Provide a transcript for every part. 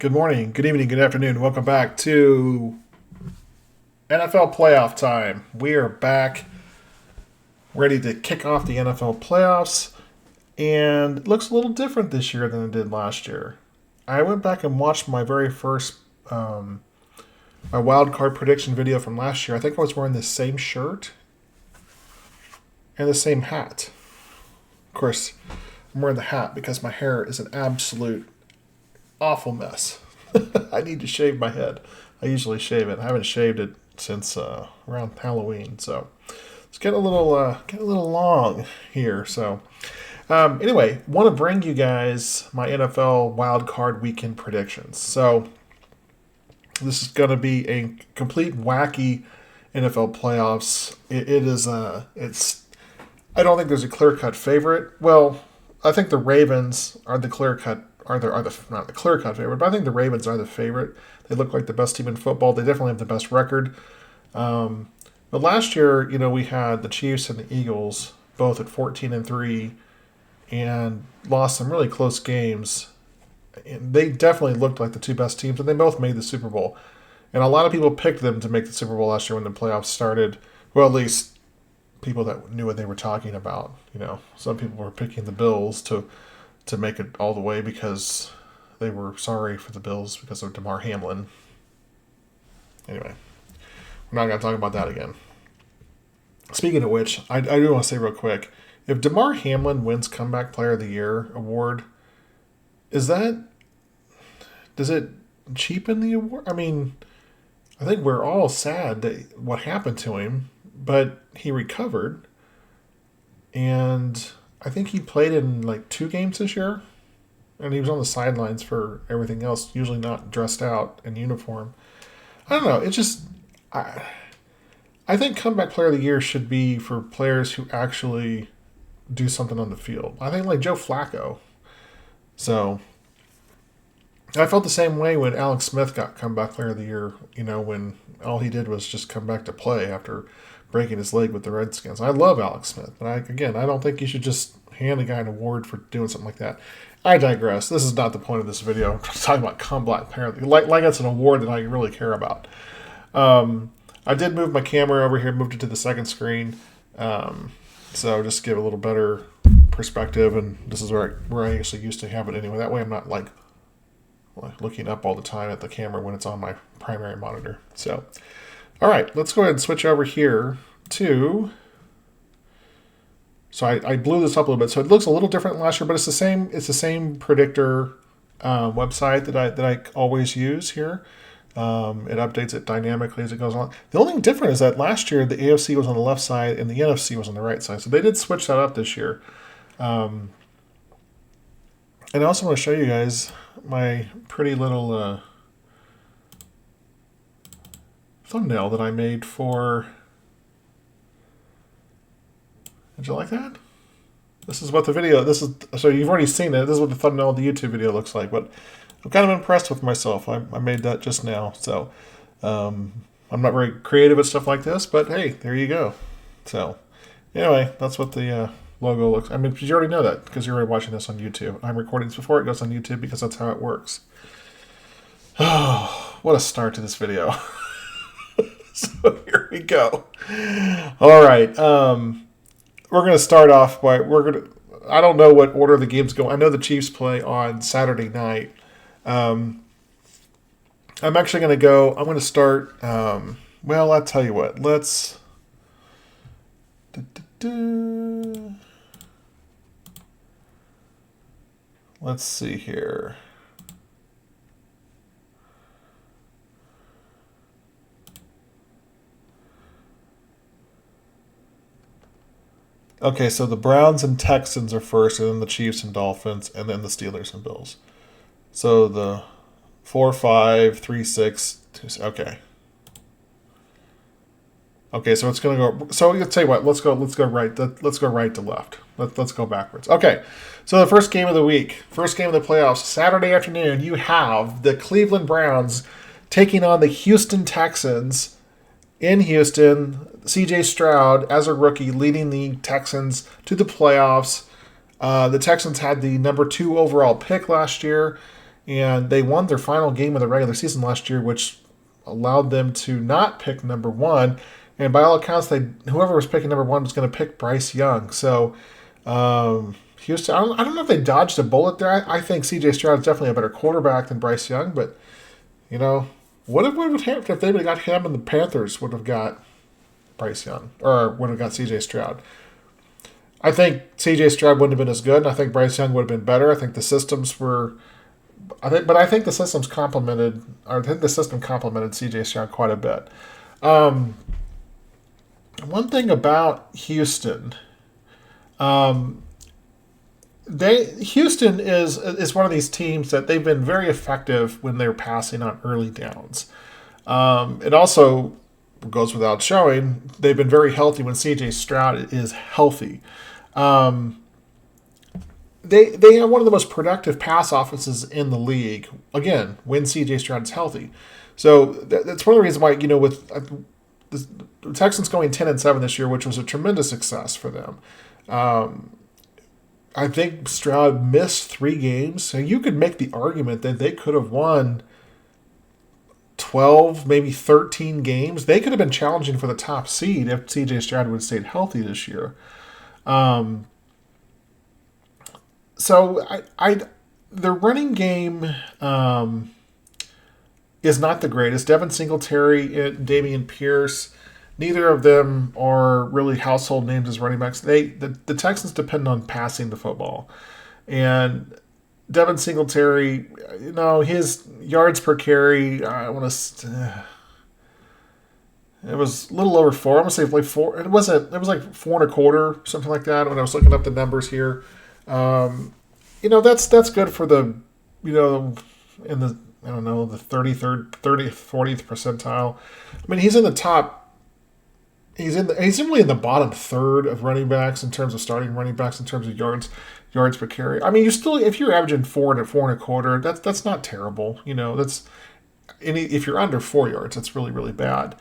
Good morning, good evening, good afternoon. Welcome back to NFL playoff time. We are back ready to kick off the NFL playoffs, and it looks a little different this year than it did last year. I went back and watched my very first my wild card prediction video from last year. I think I was wearing the same shirt and the same hat. Of course, I'm wearing the hat because my hair is an absolute awful mess. I need to shave my head. I usually shave it. I haven't shaved it since around Halloween, so it's getting a little long here. So anyway, want to bring you guys my NFL Wild Card Weekend predictions. So this is going to be a complete wacky NFL playoffs. It's. I don't think there's a clear cut favorite. Well, I think the Ravens are the clear cut. Not the clear cut favorite, but I think the Ravens are the favorite. They look like the best team in football. They definitely have the best record. But last year, we had the Chiefs and the Eagles both at 14-3, and lost some really close games. And they definitely looked like the two best teams, and they both made the Super Bowl. And a lot of people picked them to make the Super Bowl last year when the playoffs started. Well, at least people that knew what they were talking about. Some people were picking the Bills to make it all the way because they were sorry for the Bills because of Damar Hamlin. Anyway, we're not going to talk about that again. Speaking of which, I do want to say real quick, if Damar Hamlin wins Comeback Player of the Year award, does it cheapen the award? I mean, I think we're all sad that what happened to him, but he recovered, and I think he played in like 2 games this year, and he was on the sidelines for everything else, usually not dressed out in uniform. I don't know. It's just, I think Comeback Player of the Year should be for players who actually do something on the field. I think like Joe Flacco. So I felt the same way when Alex Smith got Comeback Player of the Year, when all he did was just come back to play after breaking his leg with the Redskins. I love Alex Smith, but I don't think you should just hand a guy an award for doing something like that. I digress. This is not the point of this video. I'm talking about Comeback Player of the Year. Like it's an award that I really care about. I did move my camera over here, moved it to the second screen, so just to give a little better perspective, and this is where I actually used to have it anyway. That way I'm not like looking up all the time at the camera when it's on my primary monitor. So, all right, let's go ahead and switch over here to. So I blew this up a little bit, so it looks a little different than last year, but it's the same. It's the same predictor website that I always use here. It updates it dynamically as it goes on. The only thing different is that last year the AFC was on the left side and the NFC was on the right side, so they did switch that up this year. And I also want to show you guys my pretty little thumbnail that I made for. Did you like that? This is what the video. So you've already seen it. This is what the thumbnail of the YouTube video looks like. But I'm kind of impressed with myself. I made that just now. So I'm not very creative at stuff like this, but hey, there you go. So anyway, that's what the logo looks. I mean, you already know that because you're already watching this on YouTube. I'm recording this before it goes on YouTube because that's how it works. Oh, what a start to this video. So here we go. All right. We're going to start off by, I don't know what order the games go. I know the Chiefs play on Saturday night. I'm actually going to start, well, I'll tell you what, let's see here. Okay, so the Browns and Texans are first, and then the Chiefs and Dolphins, and then the Steelers and Bills. So the 4, 5, 3, 6, 2, okay. Okay, so it's gonna go. So I'll tell you what. Let's go right. Let's go right to left. Let's go backwards. Okay, so the first game of the week, first game of the playoffs, Saturday afternoon. You have the Cleveland Browns taking on the Houston Texans in Houston. C.J. Stroud, as a rookie, leading the Texans to the playoffs. The Texans had the number 2 overall pick last year, and they won their final game of the regular season last year, which allowed them to not pick number one. And by all accounts, whoever was picking number one was going to pick Bryce Young. So Houston, I don't know if they dodged a bullet there. I think C.J. Stroud is definitely a better quarterback than Bryce Young, but what would have happened if they would have got him and the Panthers would have got Bryce Young or would have got C.J. Stroud? I think C.J. Stroud wouldn't have been as good, and I think Bryce Young would have been better. I think the systems were. I think the systems complemented. I think the system complemented C.J. Stroud quite a bit. One thing about Houston, Houston is one of these teams that they've been very effective when they're passing on early downs. It also goes without showing they've been very healthy when C.J. Stroud is healthy. They have one of the most productive pass offenses in the league. Again, when C.J. Stroud is healthy, so that's one of the reasons why with the Texans going 10-7 this year, which was a tremendous success for them. I think Stroud missed 3 games, so you could make the argument that they could have won 12, maybe 13 games. They could have been challenging for the top seed if C.J. Stroud would have stayed healthy this year. So the running game is not the greatest. Devin Singletary and Dameon Pierce, neither of them are really household names as running backs. The Texans depend on passing the football. And Devin Singletary, his yards per carry, it was a little over 4. I'm gonna say like 4. It was like 4.25, something like that. When I was looking up the numbers here, that's good for the, in the the 30th, 40th percentile. I mean, he's in the top. He's really in the bottom third of running backs in terms of starting running backs in terms of yards per carry. I mean, if you're averaging 4.25, that's not terrible. If you're under 4 yards, that's really, really bad.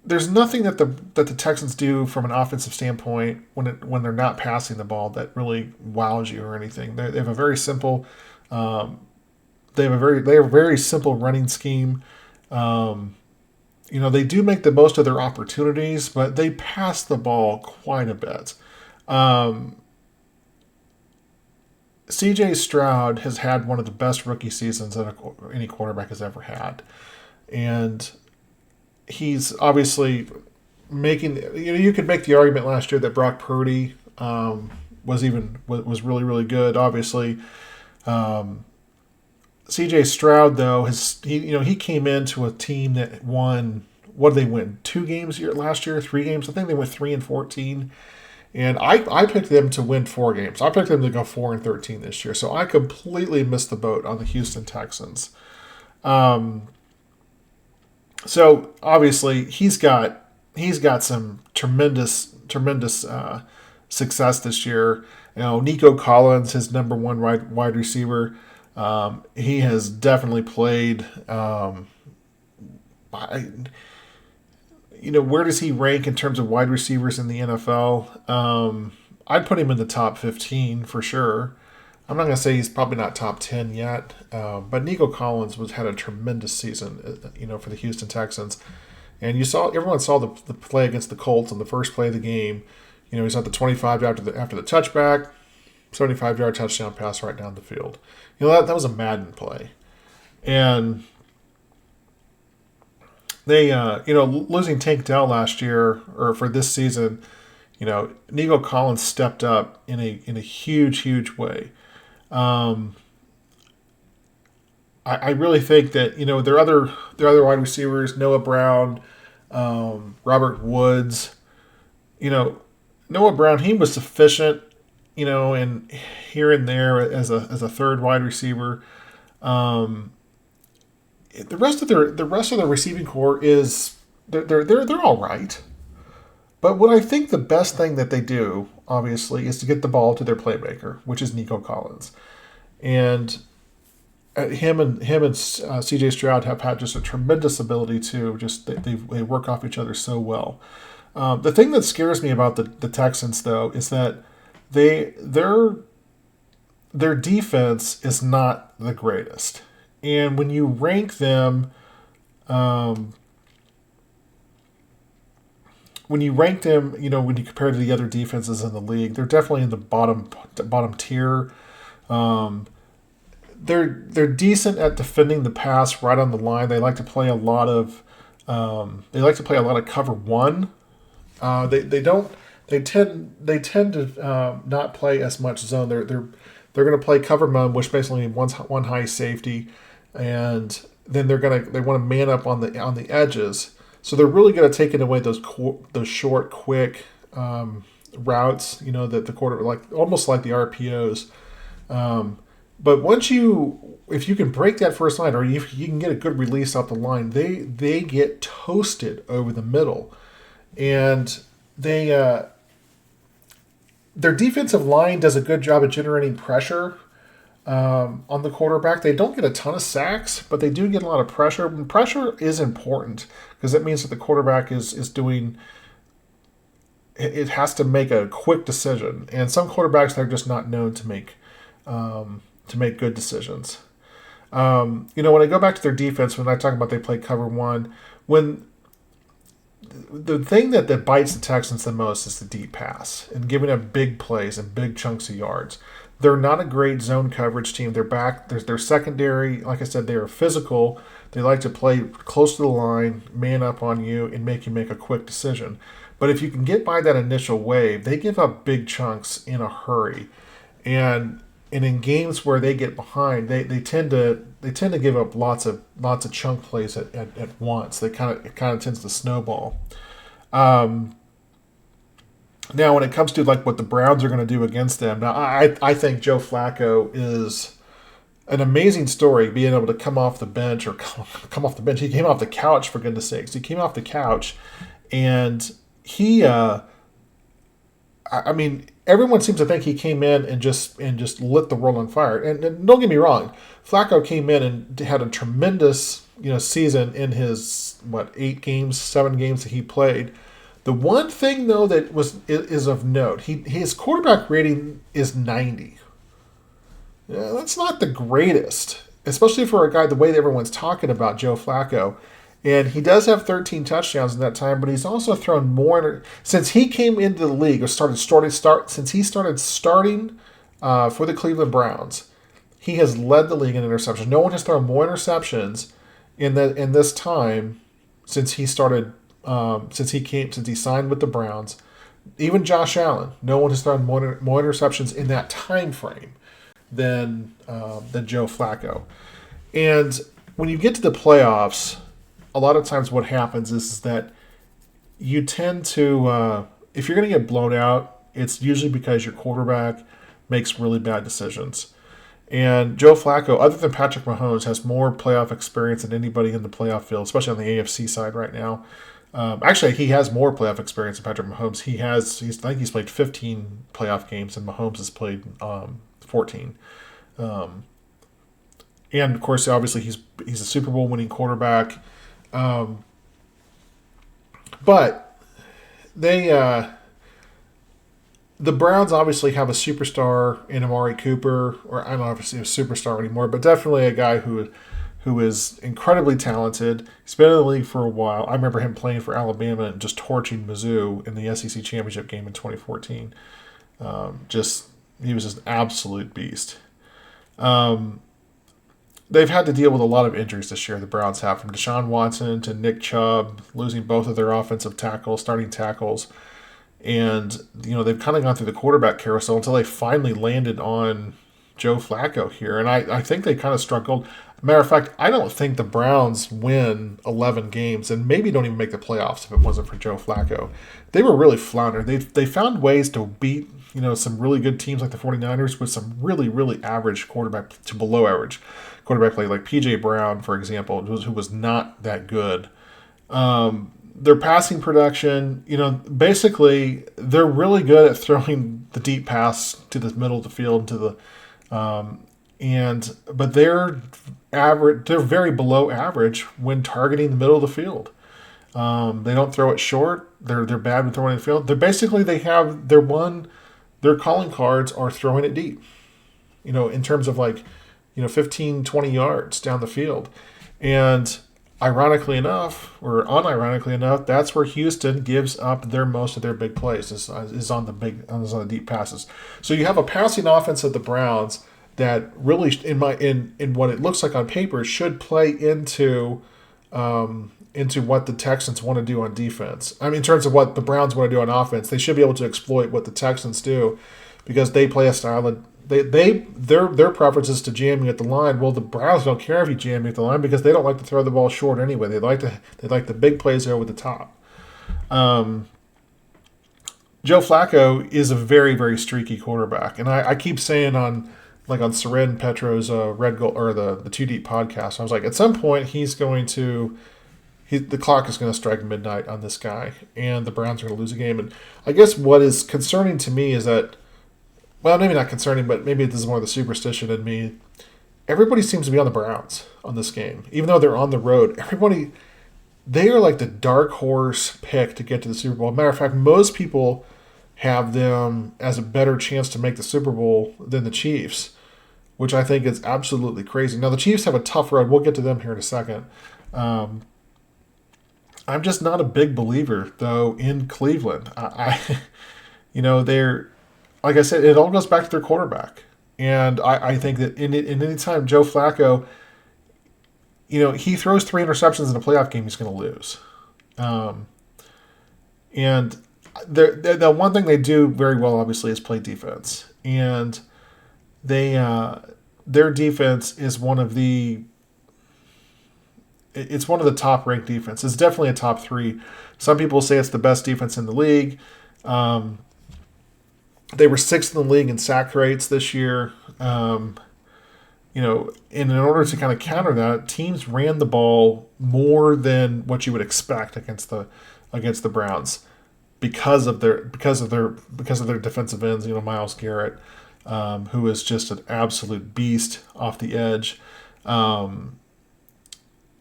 There's nothing that the Texans do from an offensive standpoint when they're not passing the ball that really wows you or anything. They have a very simple, they have a very simple running scheme. They do make the most of their opportunities, but they pass the ball quite a bit. C.J. Stroud has had one of the best rookie seasons that any quarterback has ever had, and he's obviously making. You could make the argument last year that Brock Purdy was really, really good. Obviously, C.J. Stroud though he came into a team that won. What did they win? 2 games last year? 3 games? I think they went 3-14. And I picked them to win 4 games. I picked them to go 4-13 this year. So I completely missed the boat on the Houston Texans. So obviously he's got some tremendous success this year. Nico Collins, his number 1 wide receiver, he has definitely played. Where does he rank in terms of wide receivers in the NFL? I'd put him in the top 15 for sure. I'm not going to say he's probably not top 10 yet, but Nico Collins had a tremendous season, for the Houston Texans. And everyone saw the play against the Colts on the first play of the game. He's at the 25 after the touchback, 75-yard touchdown pass right down the field. That was a Madden play, and they, losing Tank Dell last year or for this season, Nico Collins stepped up in a huge way. I really think that their other wide receivers, Noah Brown, Robert Woods, Noah Brown, he was sufficient, and here and there as a third wide receiver. The rest of the receiving core is they're all right. But what I think the best thing that they do, obviously, is to get the ball to their playmaker, which is Nico Collins. And him and C.J. Stroud have had just a tremendous ability to they work off each other so well. The thing that scares me about the Texans, though, is that they their defense is not the greatest, and when you rank them, um, when you compare to the other defenses in the league, they're definitely in the bottom tier. Um, they're decent at defending the pass right on the line. They like to play a lot of cover one. They don't they tend to not play as much zone. They're going to play cover mode, which basically means one high safety, and then they want to man up on the edges. So they're really good at taking away those short, quick routes. That the quarter, like almost like the RPOs. But if you can break that first line, or if you can get a good release off the line, they get toasted over the middle, and their defensive line does a good job of generating pressure on the quarterback. They don't get a ton of sacks, but they do get a lot of pressure. And pressure is important because that means that the quarterback is doing. It has to make a quick decision, and some quarterbacks they're just not known to make good decisions. When I go back to their defense, when I talk about they play cover one, when the thing that bites the Texans the most is the deep pass and giving up big plays and big chunks of yards. They're not a great zone coverage team. They're secondary. Like I said, they are physical. They like to play close to the line, man up on you, and make you make a quick decision. But if you can get by that initial wave, they give up big chunks in a hurry. And in games where they get behind, they tend to give up lots of chunk plays at once. It kind of tends to snowball. Now, when it comes to like what the Browns are going to do against them, now I think Joe Flacco is an amazing story, being able to come off the bench or come off the bench. He came off the couch, for goodness sakes. He came off the couch, and he. I mean, everyone seems to think he came in and just lit the world on fire. And don't get me wrong, Flacco came in and had a tremendous season in his 7 games that he played. The one thing though that is of note, his quarterback rating is 90. Yeah, that's not the greatest, especially for a guy the way that everyone's talking about Joe Flacco. And he does have 13 touchdowns in that time, but he's also thrown more since he came into the league or since he started starting for the Cleveland Browns. He has led the league in interceptions. No one has thrown more interceptions in this time since he started. Since he signed with the Browns. Even Josh Allen, no one has thrown more interceptions in that time frame than Joe Flacco. And when you get to the playoffs, a lot of times what happens is that you tend to, if you're going to get blown out, it's usually because your quarterback makes really bad decisions. And Joe Flacco, other than Patrick Mahomes, has more playoff experience than anybody in the playoff field, especially on the AFC side right now. Actually, he has more playoff experience than Patrick Mahomes. I think he's played 15 playoff games, and Mahomes has played 14. And of course, obviously, he's a Super Bowl winning quarterback. But the Browns obviously have a superstar in Amari Cooper, or I don't know if he's a superstar anymore, but definitely a guy who is incredibly talented. He's been in the league for a while. I remember him playing for Alabama and just torching Mizzou in the SEC championship game in 2014. He was just an absolute beast. They've had to deal with a lot of injuries this year, the Browns have, from Deshaun Watson to Nick Chubb, losing both of their starting tackles. And, they've kind of gone through the quarterback carousel until they finally landed on Joe Flacco here. And I think they kind of struggled. Matter of fact, I don't think the Browns win 11 games and maybe don't even make the playoffs if it wasn't for Joe Flacco. They were really floundering. They found ways to beat, some really good teams like the 49ers with some really, really average quarterback to below average quarterback play, like P.J. Brown, for example, who was not that good. Their passing production, basically they're really good at throwing the deep pass to the middle of the field but they're average. They're very below average when targeting the middle of the field. They don't throw it short. They're bad with throwing it in the field. They're basically they have their calling cards are throwing it deep. In terms of 15, 20 yards down the field. And ironically enough, or unironically enough, that's where Houston gives up most of their big plays is on the deep passes. So you have a passing offense of the Browns that really, in what it looks like on paper, should play into what the Texans want to do on defense. I mean, in terms of what the Browns want to do on offense, they should be able to exploit what the Texans do because they play a style of their preference is to jam you at the line. Well, the Browns don't care if you jam you at the line because they don't like to throw the ball short anyway. They like the big plays over the top. Joe Flacco is a very, very streaky quarterback, and I keep saying on Seren Petro's Red Gold or the Two Deep podcast, I was like, at some point the clock is going to strike midnight on this guy, and the Browns are going to lose a game. And I guess what is concerning to me is that, well, maybe not concerning, but maybe this is more the superstition in me. Everybody seems to be on the Browns on this game, even though they're on the road. They are like the dark horse pick to get to the Super Bowl. Matter of fact, most people have them as a better chance to make the Super Bowl than the Chiefs, which I think is absolutely crazy. Now, the Chiefs have a tough road. We'll get to them here in a second. I'm just not a big believer, though, in Cleveland. They're, like I said, it all goes back to their quarterback. And I think that in any time Joe Flacco, he throws 3 interceptions in a playoff game, he's going to lose. And the one thing they do very well, obviously, is play defense. And their defense is one of the top ranked defenses. It's definitely a top 3. Some people say it's the best defense in the league. They were 6th in the league in sack rates this year. And in order to kind of counter that, teams ran the ball more than what you would expect against the Browns because of their defensive ends. Myles Garrett, who is just an absolute beast off the edge. And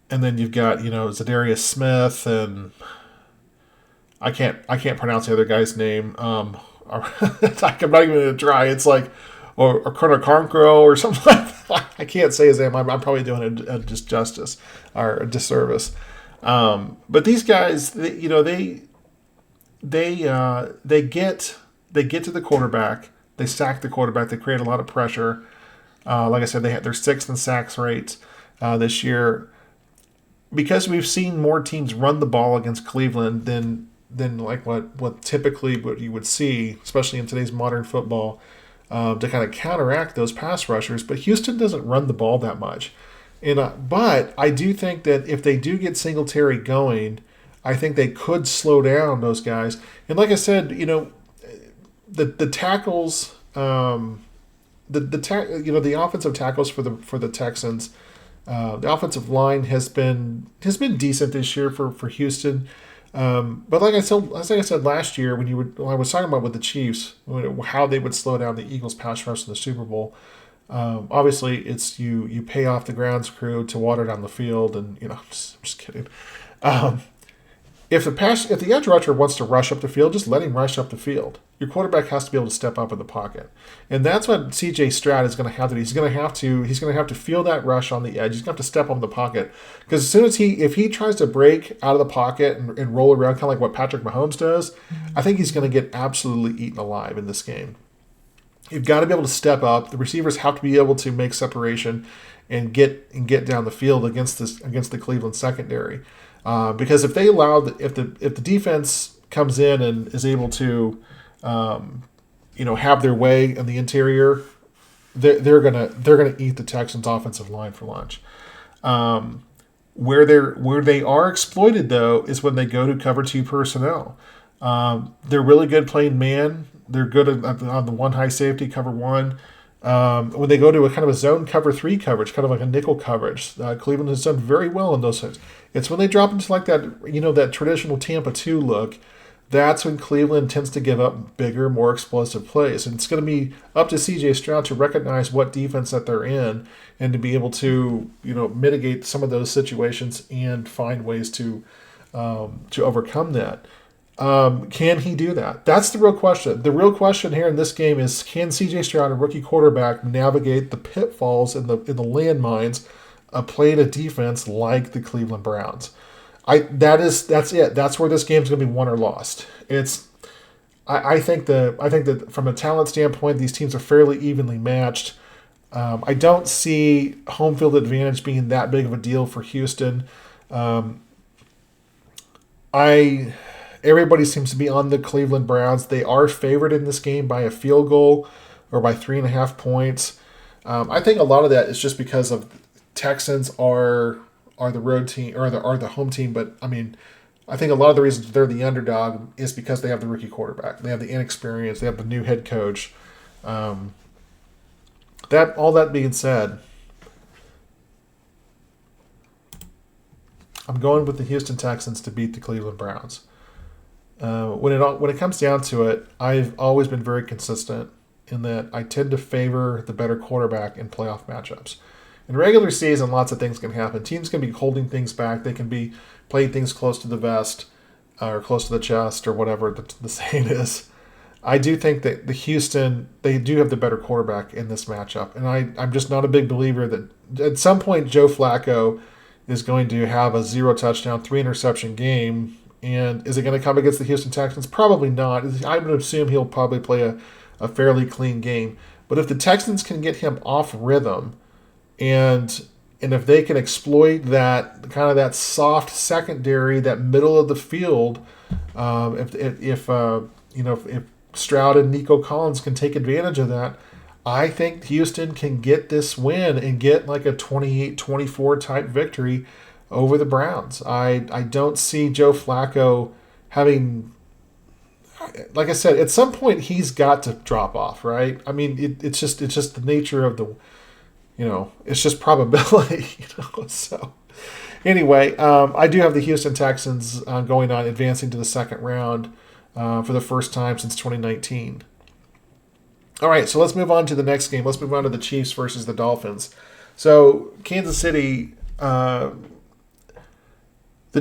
then you've got Zadarius Smith, and I can't pronounce the other guy's name. I'm not even going to try. It's like or Colonel Carncro or something like that. I can't say his name. I'm probably doing it a disjustice or a disservice. But these guys, they get to the quarterback. They sack the quarterback. They create a lot of pressure. Like I said, they're 6th in sacks rates this year. Because we've seen more teams run the ball against Cleveland than like what typically what you would see, especially in today's modern football, to kind of counteract those pass rushers. But Houston doesn't run the ball that much. But I do think that if they do get Singletary going, I think they could slow down those guys. And like I said, the tackles, the offensive tackles for the Texans. The offensive line has been decent this year for Houston, but like I said last year when I was talking about with the Chiefs how they would slow down the Eagles pass rush in the Super Bowl. Obviously, it's you pay off the grounds crew to water down the field, and I'm just kidding. If the edge rusher wants to rush up the field, just let him rush up the field. Your quarterback has to be able to step up in the pocket, and that's what C.J. Stroud is going to have to do. He's going to have to feel that rush on the edge. He's going to have to step up in the pocket because as soon as if he tries to break out of the pocket and roll around, kind of like what Patrick Mahomes does, I think he's going to get absolutely eaten alive in this game. You've got to be able to step up. The receivers have to be able to make separation and get down the field against the Cleveland secondary. Because if the defense comes in and is able to have their way in the interior, they're gonna eat the Texans offensive line for lunch. Where they are exploited though is when they go to cover 2 personnel. They're really good playing man. They're good on the one high safety cover 1. When they go to a kind of a zone cover 3 coverage, kind of like a nickel coverage, Cleveland has done very well in those things. It's when they drop into like that, that traditional Tampa 2 look, that's when Cleveland tends to give up bigger, more explosive plays. And it's going to be up to C.J. Stroud to recognize what defense that they're in and to be able to, mitigate some of those situations and find ways to to overcome that. Can he do that? That's the real question. The real question here in this game is, can C.J. Stroud, a rookie quarterback, navigate the pitfalls and the landmines of playing a defense like the Cleveland Browns? That's it. That's where this game's going to be won or lost. I think that from a talent standpoint, these teams are fairly evenly matched. I don't see home field advantage being that big of a deal for Houston. Everybody seems to be on the Cleveland Browns. They are favored in this game by a field goal or by 3.5 points. I think a lot of that is just because of Texans are the road team or the home team. But I mean, I think a lot of the reasons they're the underdog is because they have the rookie quarterback, they have the inexperience, they have the new head coach. That being said, I'm going with the Houston Texans to beat the Cleveland Browns. When it comes down to it, I've always been very consistent in that I tend to favor the better quarterback in playoff matchups. In regular season, lots of things can happen. Teams can be holding things back. They can be playing things close to the vest or close to the chest or whatever the saying is. I do think that they do have the better quarterback in this matchup. And I'm just not a big believer that at some point Joe Flacco is going to have a 0 touchdown, 3 interception game. And is it going to come against the Houston Texans? Probably not. I would assume he'll probably play a fairly clean game. But if the Texans can get him off rhythm, and if they can exploit that kind of that soft secondary, that middle of the field, if Stroud and Nico Collins can take advantage of that, I think Houston can get this win and get like a 28-24 type victory over the Browns. I don't see Joe Flacco having, like I said, at some point he's got to drop off, right? I mean, it's just the nature of the, it's just probability, So anyway, I do have the Houston Texans going on, advancing to the second round for the first time since 2019. All right, so let's move on to the next game. Let's move on to the Chiefs versus the Dolphins. So Kansas City. The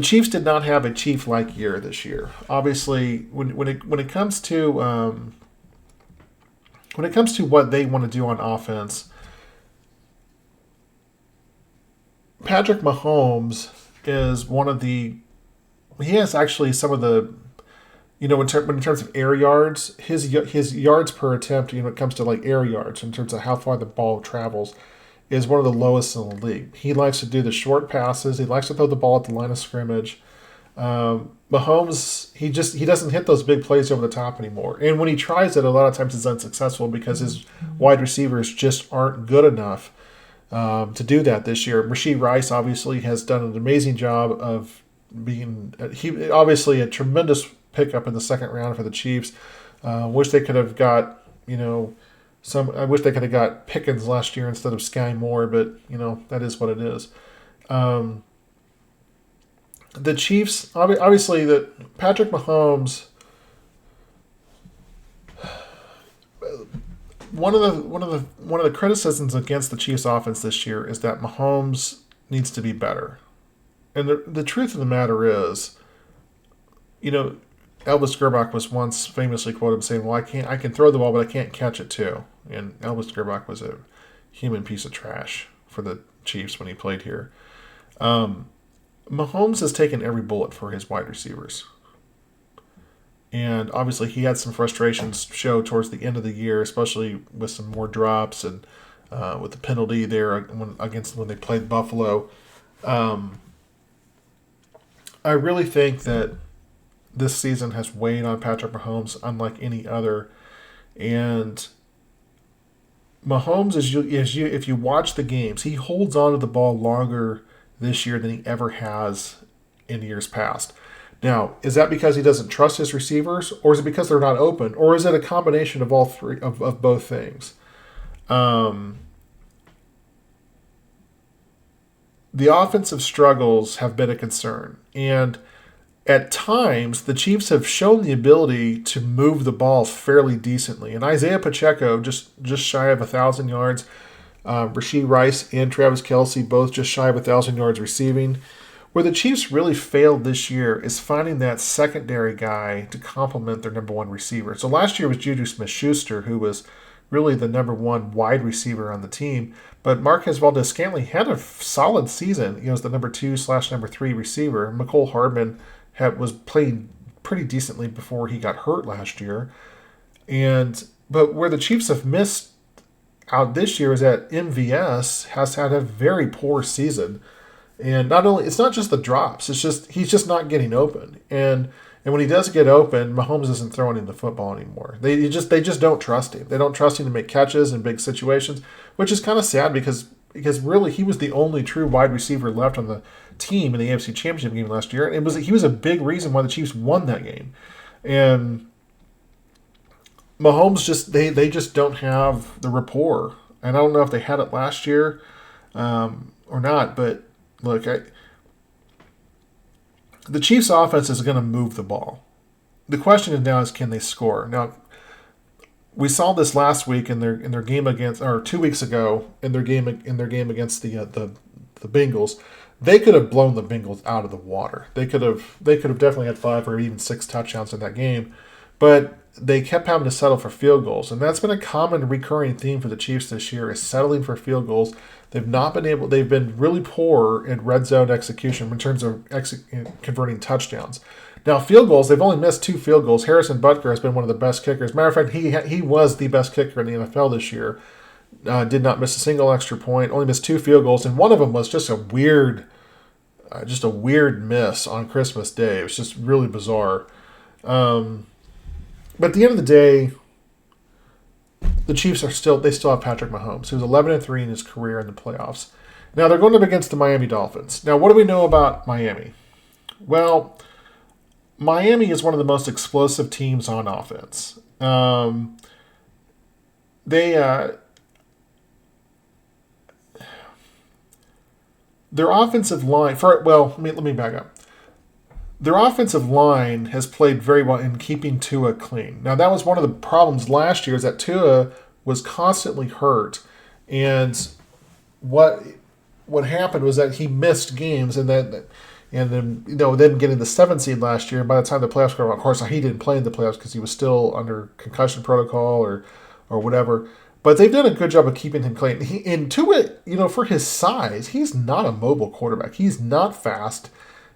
Chiefs did not have a Chief-like year this year. Obviously, when it comes to what they want to do on offense, Patrick Mahomes is one of the. He has actually some of the. In terms of air yards, his yards per attempt, when it comes to like air yards, in terms of how far the ball travels, is one of the lowest in the league. He likes to do the short passes. He likes to throw the ball at the line of scrimmage. Mahomes, he doesn't hit those big plays over the top anymore. And when he tries it, a lot of times it's unsuccessful because his wide receivers just aren't good enough to do that this year. Rashee Rice obviously has done an amazing job of being obviously a tremendous pickup in the second round for the Chiefs. Wish they could have got I wish they could have got Pickens last year instead of Sky Moore, but that is what it is. The Chiefs, obviously, that Patrick Mahomes. One of the criticisms against the Chiefs' offense this year is that Mahomes needs to be better, and the truth of the matter is, Elvis Grbac was once famously quoted saying, "Well, I can throw the ball, but I can't catch it too." And Elvis Grbac was a human piece of trash for the Chiefs when he played here. Mahomes has taken every bullet for his wide receivers. And obviously he had some frustrations show towards the end of the year, especially with some more drops and with the penalty there when they played Buffalo. I really think that this season has weighed on Patrick Mahomes unlike any other. And Mahomes, if you watch the games, he holds on to the ball longer this year than he ever has in years past. Now, is that because he doesn't trust his receivers, or is it because they're not open, or is it a combination of all three of both things? The offensive struggles have been a concern, and at times, the Chiefs have shown the ability to move the ball fairly decently. And Isaiah Pacheco, just shy of 1,000 yards. Rashee Rice and Travis Kelce, both just shy of 1,000 yards receiving. Where the Chiefs really failed this year is finding that secondary guy to complement their number one receiver. So last year was Juju Smith-Schuster, who was really the number one wide receiver on the team. But Marquez Valdez-Scantling had a solid season. He was the number 2/number 3 receiver. Mecole Hardman was playing pretty decently before he got hurt last year. But where the Chiefs have missed out this year is that MVS has had a very poor season. And it's not just the drops, it's just he's just not getting open. And when he does get open, Mahomes isn't throwing him the football anymore. They just don't trust him. They don't trust him to make catches in big situations, which is kind of sad because really he was the only true wide receiver left on the team in the AFC Championship game last year. And he was a big reason why the Chiefs won that game. And Mahomes they just don't have the rapport. And I don't know if they had it last year or not, but look, the Chiefs' offense is going to move the ball. The question now is, can they score? Now, we saw this last week in their game against, or 2 weeks ago in their game against the Bengals. They could have blown the Bengals out of the water. They could have definitely had 5 or even 6 touchdowns in that game, but they kept having to settle for field goals, and that's been a common recurring theme for the Chiefs this year is settling for field goals. They've been really poor in red zone execution in terms of converting touchdowns. Now, field goals, they've only missed 2 field goals. Harrison Butker has been one of the best kickers. Matter of fact, he was the best kicker in the NFL this year. Did not miss a single extra point, only missed 2 field goals, and one of them was just a weird miss on Christmas Day. It was just really bizarre. But at the end of the day, the Chiefs still have Patrick Mahomes, who's 11-3 in his career in the playoffs. Now they're going up against the Miami Dolphins. Now, what do we know about Miami? Well, Miami is one of the most explosive teams on offense. Their offensive line let me back up. Their offensive line has played very well in keeping Tua clean. Now, that was one of the problems last year is that Tua was constantly hurt. And what happened was that he missed games and then getting the 7th seed last year. And by the time the playoffs came around, of course, he didn't play in the playoffs because he was still under concussion protocol or whatever. But they've done a good job of keeping him clean. Tua, for his size, he's not a mobile quarterback. He's not fast.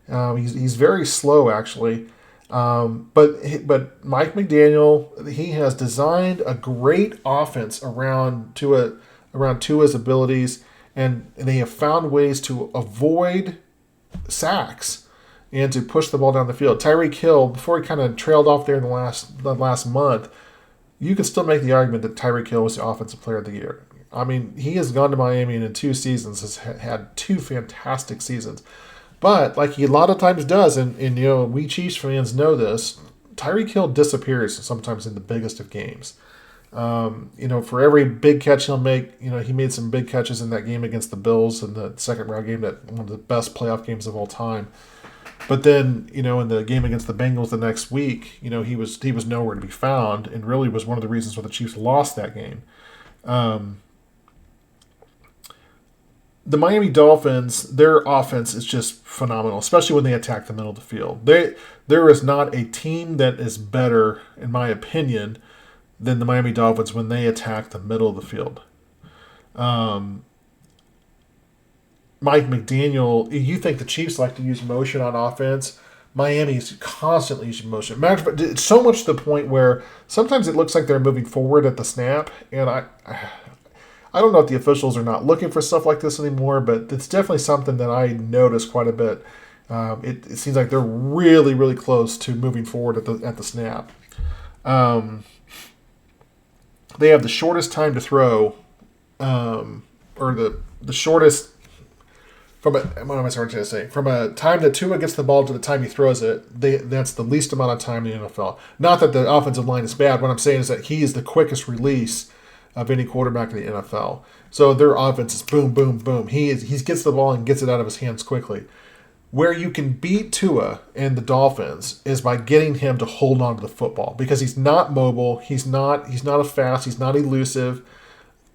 He's very slow, actually. But Mike McDaniel, he has designed a great offense around Tua's abilities, and they have found ways to avoid sacks and to push the ball down the field. Tyreek Hill, before he kind of trailed off there in the last month, you could still make the argument that Tyreek Hill was the offensive player of the year. I mean, he has gone to Miami and in 2 seasons has had 2 fantastic seasons. But like he a lot of times does, and we Chiefs fans know this, Tyreek Hill disappears sometimes in the biggest of games. For every big catch he'll make, he made some big catches in that game against the Bills in the second round game, that one of the best playoff games of all time. But then, in the game against the Bengals the next week, he was nowhere to be found, and really was one of the reasons why the Chiefs lost that game. The Miami Dolphins, their offense is just phenomenal, especially when they attack the middle of the field. There is not a team that is better, in my opinion, than the Miami Dolphins when they attack the middle of the field. Mike McDaniel, you think the Chiefs like to use motion on offense? Miami's constantly using motion. Matter of fact, it's so much to the point where sometimes it looks like they're moving forward at the snap, and I don't know if the officials are not looking for stuff like this anymore, but it's definitely something that I notice quite a bit. It seems like they're really, really close to moving forward at the snap. They have the shortest time to throw, or the shortest from a time that Tua gets the ball to the time he throws it. That's the least amount of time in the NFL. Not that the offensive line is bad. What I'm saying is that he is the quickest release of any quarterback in the NFL. So their offense is boom, boom, boom. He gets the ball and gets it out of his hands quickly. Where you can beat Tua and the Dolphins is by getting him to hold on to the football, because he's not mobile. He's not a fast. He's not elusive.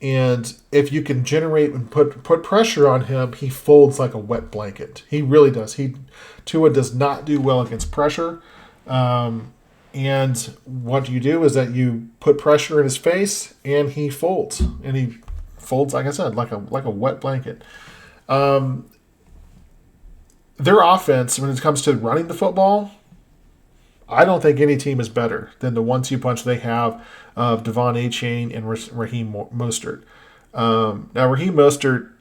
And if you can generate and put pressure on him, he folds like a wet blanket. He really does. Tua does not do well against pressure. And what you do is that you put pressure in his face, and he folds. And he folds, like I said, like a wet blanket. Their offense, when it comes to running the football, I don't think any team is better than the 1-2 punch they have of Devon Achane and Raheem Mostert. Now, Raheem Mostert,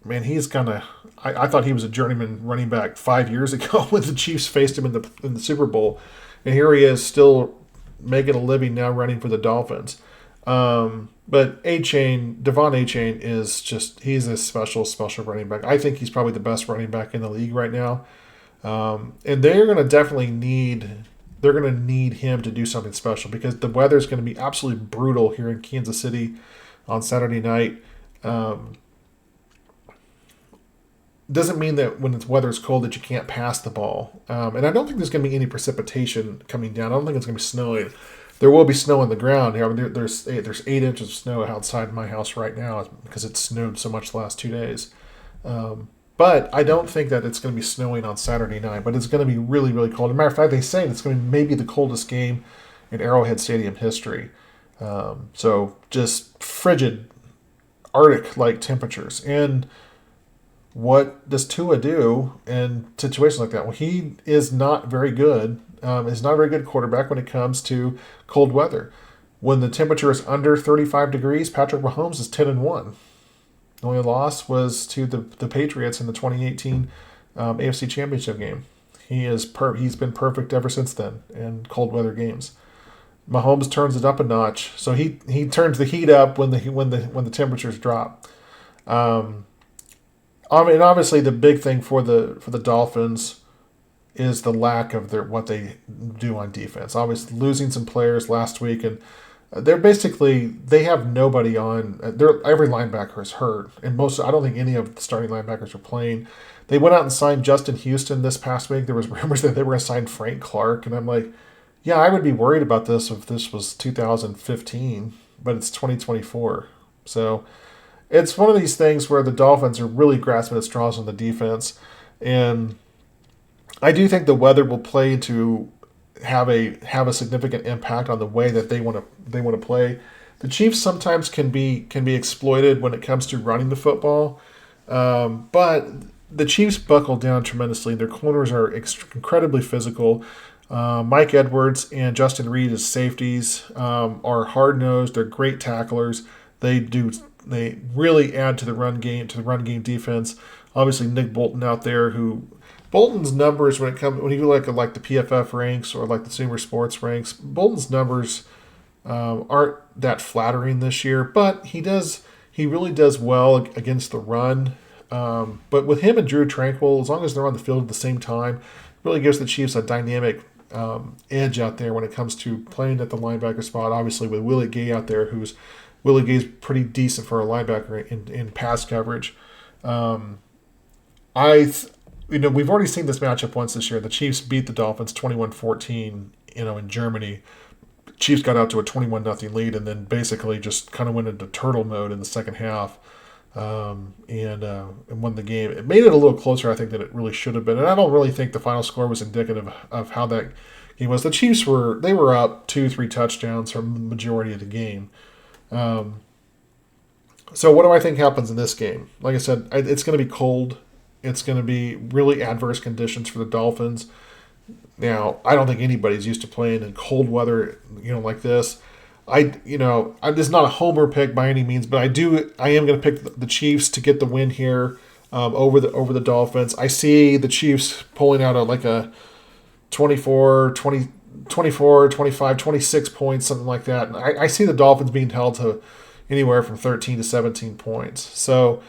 man, he's kind of. I thought he was a journeyman running back 5 years ago when the Chiefs faced him in the Super Bowl, and here he is still making a living now running for the Dolphins. But Devon Achane is he's a special running back. I think he's probably the best running back in the league right now. And they're going to definitely need him to do something special because the weather is going to be absolutely brutal here in Kansas City on Saturday night. Doesn't mean that when the weather's cold that you can't pass the ball. And I don't think there's going to be any precipitation coming down. I don't think it's going to be snowing. There will be snow on the ground. There's 8 inches of snow outside my house right now because it snowed so much the last 2 days. But I don't think that it's going to be snowing on Saturday night. But it's going to be really, really cold. As a matter of fact, they say it's going to be maybe the coldest game in Arrowhead Stadium history. So just frigid, Arctic-like temperatures. And what does Tua do in situations like that? Well, he is not very good. Is not a very good quarterback when it comes to cold weather. When the temperature is under 35 degrees, Patrick Mahomes is 10-1. The only loss was to the Patriots in the 2018 AFC Championship game. He's been perfect ever since then in cold weather games. Mahomes turns it up a notch, so he turns the heat up when the temperatures drop. And obviously the big thing for the Dolphins is the lack of what they do on defense. Obviously losing some players last week and. They have nobody on. Every linebacker is hurt, and I don't think any of the starting linebackers are playing. They went out and signed Justin Houston this past week. There was rumors that they were going to sign Frank Clark, and I'm like, yeah, I would be worried about this if this was 2015, but it's 2024. So it's one of these things where the Dolphins are really grasping at straws on the defense, and I do think the weather will play to have a significant impact on the way that they want to play. The Chiefs sometimes can be exploited when it comes to running the football, but the Chiefs buckle down tremendously. Their corners are incredibly physical. Mike Edwards and Justin Reed as safeties are hard nosed. They're great tacklers. They really add to the run game defense. Obviously Nick Bolton out there Bolton's numbers when you look at like the PFF ranks or like the Sumer Sports ranks, Bolton's numbers aren't that flattering this year, but he really does well against the run. But with him and Drew Tranquil, as long as they're on the field at the same time, it really gives the Chiefs a dynamic edge out there when it comes to playing at the linebacker spot. Obviously with Willie Gay out there, Willie Gay's pretty decent for a linebacker in pass coverage. We've already seen this matchup once this year. The Chiefs beat the Dolphins 21-14, in Germany. Chiefs got out to a 21-0 lead and then basically just kind of went into turtle mode in the second half and won the game. It made it a little closer, I think, than it really should have been. And I don't really think the final score was indicative of how that game was. The Chiefs were up 2-3 touchdowns for the majority of the game. So what do I think happens in this game? Like I said, it's going to be cold. It's going to be really adverse conditions for the Dolphins. Now, I don't think anybody's used to playing in cold weather, like this. This is not a homer pick by any means, but I am going to pick the Chiefs to get the win here over the Dolphins. I see the Chiefs pulling out a 24, 25, 26 points, something like that. And I see the Dolphins being held to anywhere from 13 to 17 points. So,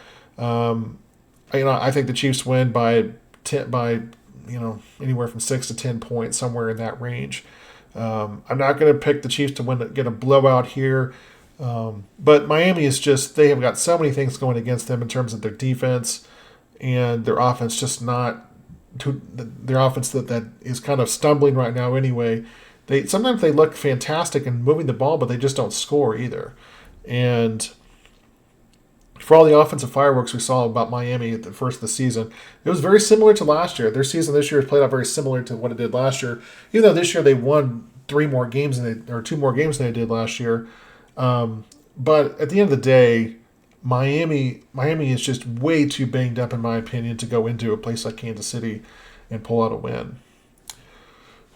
I think the Chiefs win by anywhere from 6 to 10 points, somewhere in that range. I'm not going to pick the Chiefs to get a blowout here, but Miami they have got so many things going against them in terms of their defense and their offense. Their offense that is kind of stumbling right now. Anyway, sometimes they look fantastic in moving the ball, but they just don't score either, and for all the offensive fireworks we saw about Miami at the first of the season, it was very similar to last year. Their season this year has played out very similar to what it did last year. Even though this year they won 2 more games than they did last year. But at the end of the day, Miami is just way too banged up, in my opinion, to go into a place like Kansas City and pull out a win.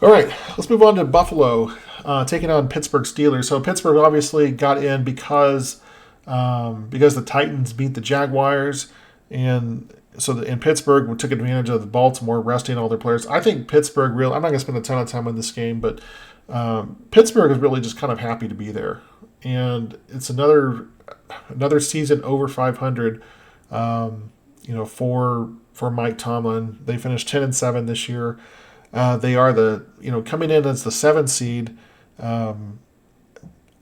All right, let's move on to Buffalo taking on Pittsburgh Steelers. So Pittsburgh obviously got in because the Titans beat the Jaguars, and in Pittsburgh took advantage of the Baltimore resting all their players. I think Pittsburgh I'm not going to spend a ton of time on this game, but Pittsburgh is really just kind of happy to be there, and it's another season over 500. For Mike Tomlin, they finished 10-7 this year. They are coming in as the 7th seed.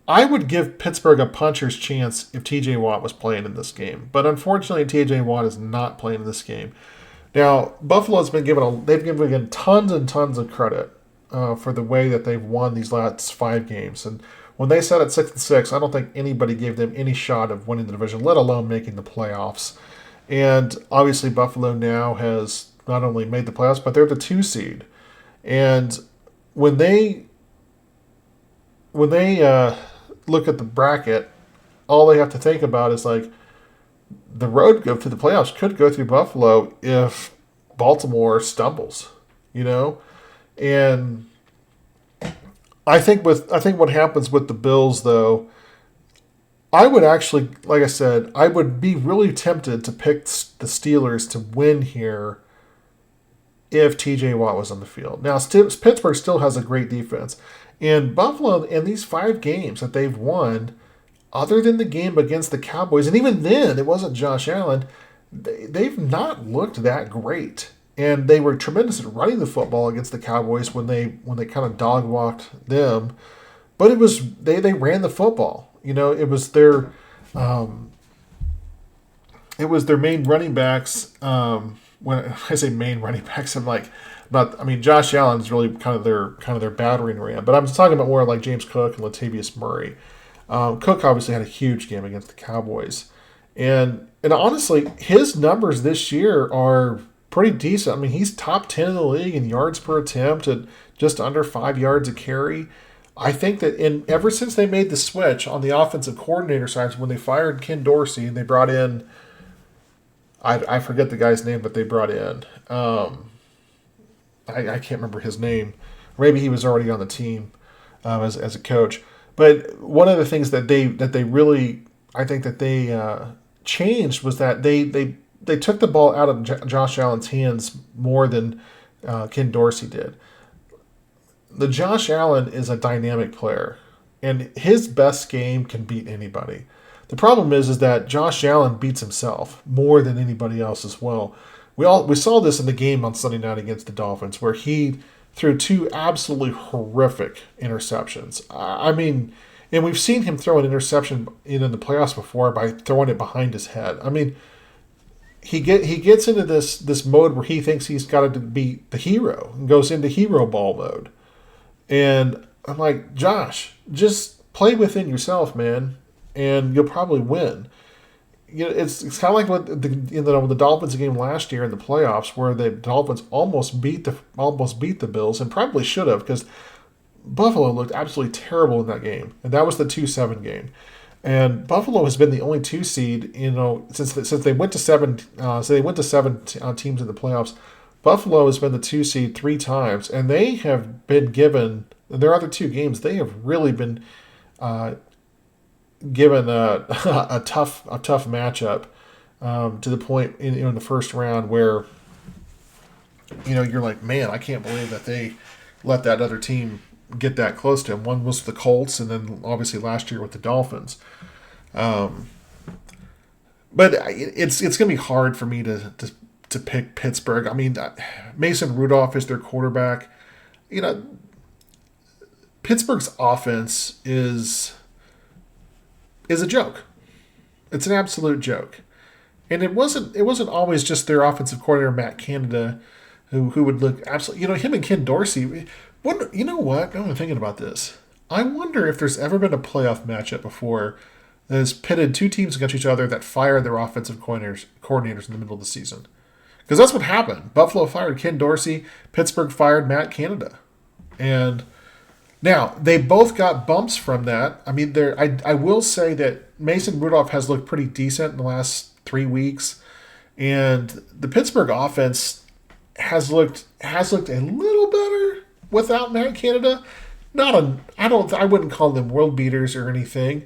I would give Pittsburgh a puncher's chance if T.J. Watt was playing in this game, but unfortunately, T.J. Watt is not playing in this game. Now, Buffalo's been given tons and tons of credit for the way that they've won these last 5 games, and when they set at 6-6, I don't think anybody gave them any shot of winning the division, let alone making the playoffs. And obviously, Buffalo now has not only made the playoffs, but they're the 2 seed. And when they look at the bracket, all they have to think about is like the road to the playoffs could go through Buffalo if Baltimore stumbles, And I think what happens with the Bills, though, I would actually, like I said, I would be really tempted to pick the Steelers to win here if T.J. Watt was on the field. Now, Pittsburgh still has a great defense. And Buffalo, in these 5 games that they've won, other than the game against the Cowboys, and even then, it wasn't Josh Allen, they've not looked that great. And they were tremendous at running the football against the Cowboys when they kind of dog-walked them. But it was they ran the football. It was their main running backs. When I say main running backs, Josh Allen is really kind of their battering ram. But I'm talking about more like James Cook and Latavius Murray. Cook obviously had a huge game against the Cowboys, and honestly, his numbers this year are pretty decent. I mean, he's top 10 in the league in yards per attempt at just under 5 yards a carry. I think that ever since they made the switch on the offensive coordinator side, when they fired Ken Dorsey and they brought in, I forget the guy's name, but they brought in, I can't remember his name. Maybe he was already on the team as a coach. But one of the things that they really, I think that they changed was that they took the ball out of Josh Allen's hands more than Ken Dorsey did. The Josh Allen is a dynamic player, and his best game can beat anybody. The problem is that Josh Allen beats himself more than anybody else as well. We saw this in the game on Sunday night against the Dolphins, where he threw 2 absolutely horrific interceptions. And we've seen him throw an interception in the playoffs before by throwing it behind his head. He gets into this mode where he thinks he's got to be the hero and goes into hero ball mode. And I'm like, Josh, just play within yourself, man, and you'll probably win. It's kind of like what the Dolphins game last year in the playoffs, where the Dolphins almost beat the Bills, and probably should have, because Buffalo looked absolutely terrible in that game, and that was the 2-7 game. And Buffalo has been the only 2 seed, since they went to 7. So they went to 7 teams in the playoffs. Buffalo has been the 2 seed 3 times, and they have been given, in their other 2 games, they have really been given a tough matchup to the point in the first round where you're like, man, I can't believe that they let that other team get that close to him. One was the Colts, and then obviously last year with the Dolphins. But it's going to be hard for me to pick Pittsburgh. Mason Rudolph is their quarterback. Pittsburgh's offense is a joke. It's an absolute joke. And it wasn't always just their offensive coordinator, Matt Canada, who would look absolutely, him and Ken Dorsey. You know what? I'm thinking about this. I wonder if there's ever been a playoff matchup before has pitted two teams against each other that fired their offensive coordinators in the middle of the season. Because that's what happened. Buffalo fired Ken Dorsey. Pittsburgh fired Matt Canada. And now, they both got bumps from that. I mean, I will say that Mason Rudolph has looked pretty decent in the last 3 weeks. And the Pittsburgh offense has looked a little better without Matt Canada. I wouldn't call them world beaters or anything.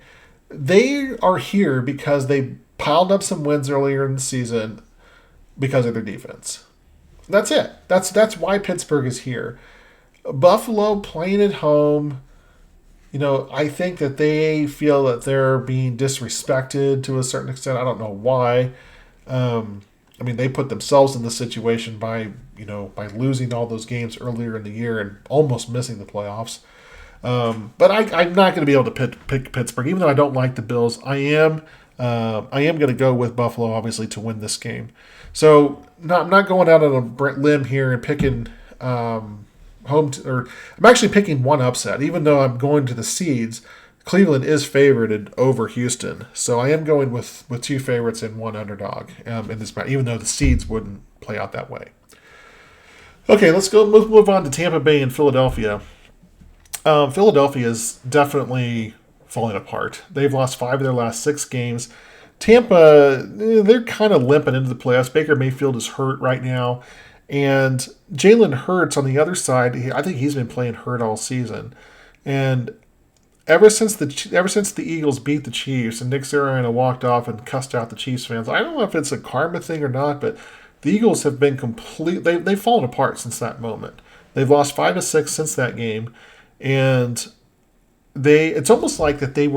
They are here because they piled up some wins earlier in the season because of their defense. That's it. That's why Pittsburgh is here. Buffalo playing at home, I think that they feel that they're being disrespected to a certain extent. I don't know why. They put themselves in this situation by losing all those games earlier in the year and almost missing the playoffs. But I'm not going to be able to pick Pittsburgh, even though I don't like the Bills. I am going to go with Buffalo, obviously, to win this game. So I'm not going out on a limb here and picking I'm actually picking one upset, even though I'm going to the seeds. Cleveland is favored over Houston, so I am going with two favorites and one underdog in this match, even though the seeds wouldn't play out that way. Okay, let's move on to Tampa Bay and Philadelphia. Philadelphia is definitely falling apart. They've lost 5 of their last 6 games. Tampa, they're kind of limping into the playoffs. Baker Mayfield is hurt right now. And Jalen Hurts on the other side, I think he's been playing hurt all season. And ever since the Eagles beat the Chiefs and Nick Sirianni walked off and cussed out the Chiefs fans, I don't know if it's a karma thing or not, but the Eagles have been they've fallen apart since that moment. They've lost 5 of 6 since that game. And it's almost like that they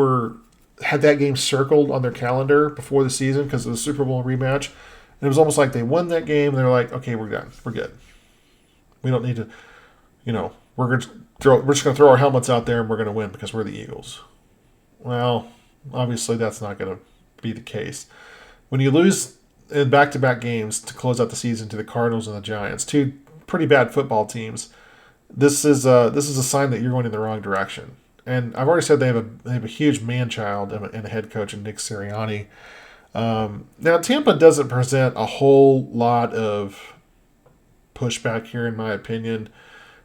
had that game circled on their calendar before the season because of the Super Bowl rematch. And it was almost like they won that game and they're like, okay, we're done. We're good. We don't need to, we're just going to throw our helmets out there and we're going to win because we're the Eagles. Well, obviously that's not going to be the case. When you lose in back-to-back games to close out the season to the Cardinals and the Giants, 2 pretty bad football teams, this is a sign that you're going in the wrong direction. And I've already said they have a huge man-child and a head coach in Nick Sirianni. Now, Tampa doesn't present a whole lot of pushback here, in my opinion.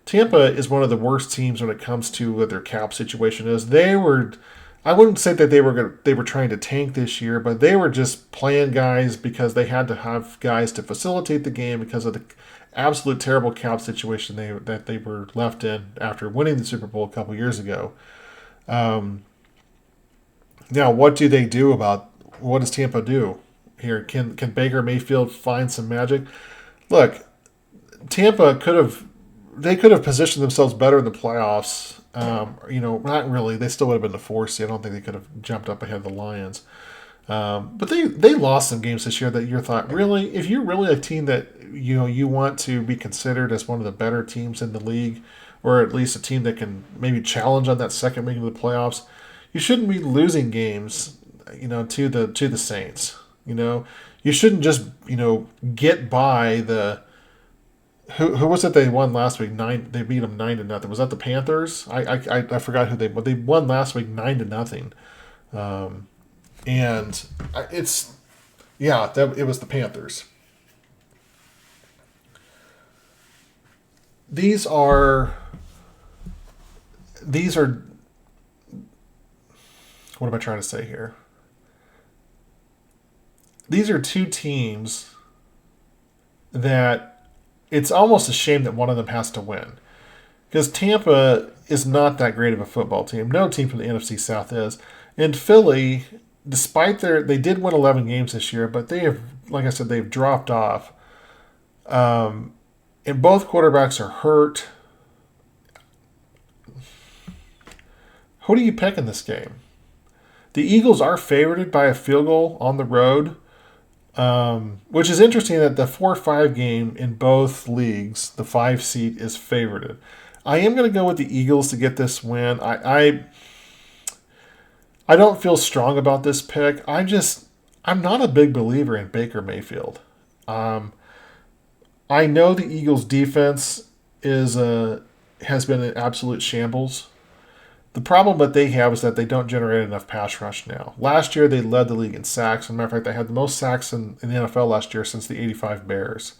Tampa is one of the worst teams when it comes to what their cap situation is. I wouldn't say that they were trying to tank this year, but they were just playing guys because they had to have guys to facilitate the game because of the absolute terrible cap situation that they were left in after winning the Super Bowl a couple years ago. Now, what do they do what does Tampa do here? Can Baker Mayfield find some magic? Look, Tampa could have positioned themselves better in the playoffs. Not really. They still would have been the 4th seed. I don't think they could have jumped up ahead of the Lions. But they lost some games this year that you thought, really, if you're really a team that you want to be considered as one of the better teams in the league, or at least a team that can maybe challenge on that second week of the playoffs, you shouldn't be losing games, to the Saints. You shouldn't just get by the. Who was it they won last week? They beat them 9-0. Was that the Panthers? I forgot who they won last week 9-0. And it was the Panthers. These are what am I trying to say here? These are 2 teams that it's almost a shame that one of them has to win. Because Tampa is not that great of a football team. No team from the NFC South is. And Philly, despite they did win 11 games this year, but they have, like I said, they've dropped off. And both quarterbacks are hurt. Who do you pick in this game? The Eagles are favored by a field goal on the road, which is interesting that the 4-5 game in both leagues, the 5 seed is favored. I am going to go with the Eagles to get this win. I don't feel strong about this pick. I'm not a big believer in Baker Mayfield. I know the Eagles' defense has been an absolute shambles. The problem that they have is that they don't generate enough pass rush now. Last year, they led the league in sacks. As a matter of fact, they had the most sacks in the NFL last year since the '85 Bears.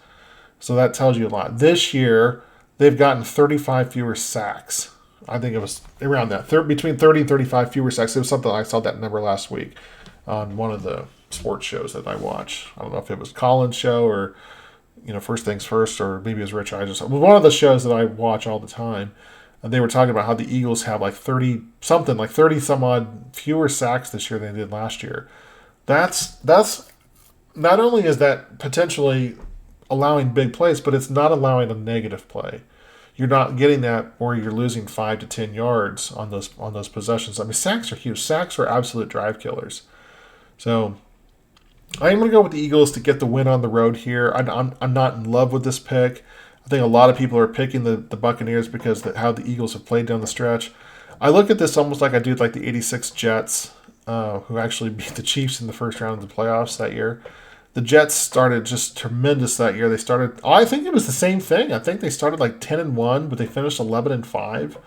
So that tells you a lot. This year, they've gotten 35 fewer sacks. I think it was around that, between 30 and 35 fewer sacks. It was something, I saw that number last week on one of the sports shows that I watch. I don't know if it was Colin's show or, First Things First, or maybe it was Rich Eisen. It was one of the shows that I watch all the time. And they were talking about how the Eagles have like 30 some odd fewer sacks this year than they did last year. That's not only is that potentially allowing big plays, but it's not allowing a negative play. You're not getting that where you're losing 5 to 10 yards on those possessions. I mean, sacks are huge. Sacks are absolute drive killers. So I am going to go with the Eagles to get the win on the road here. I'm not in love with this pick. I think a lot of people are picking the Buccaneers because how the Eagles have played down the stretch. I look at this almost like I do like the '86 Jets, who actually beat the Chiefs in the first round of the playoffs that year. The Jets started just tremendous that year. They started, I think it was the same thing. I think they started like 10-1, but they finished 11-5,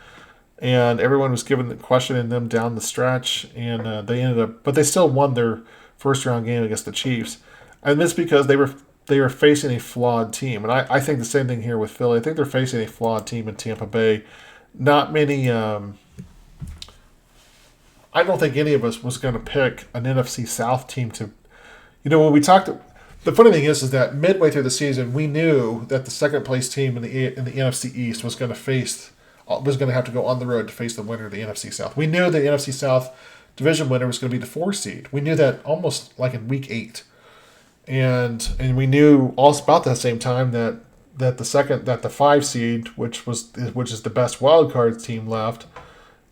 and everyone was questioning them down the stretch, and they ended up, but they still won their first round game against the Chiefs, and this because they were facing a flawed team. And I think the same thing here with Philly. I think they're facing a flawed team in Tampa Bay. Not many. I don't think any of us was going to pick an NFC South team to. When we talked. The funny thing is that midway through the season, we knew that the second place team in the NFC East was going to have to go on the road to face the winner of the NFC South. We knew the NFC South division winner was going to be the 4 seed. We knew that almost like in week 8. And we knew all about that same time that the 5 seed, which is the best wild card team left,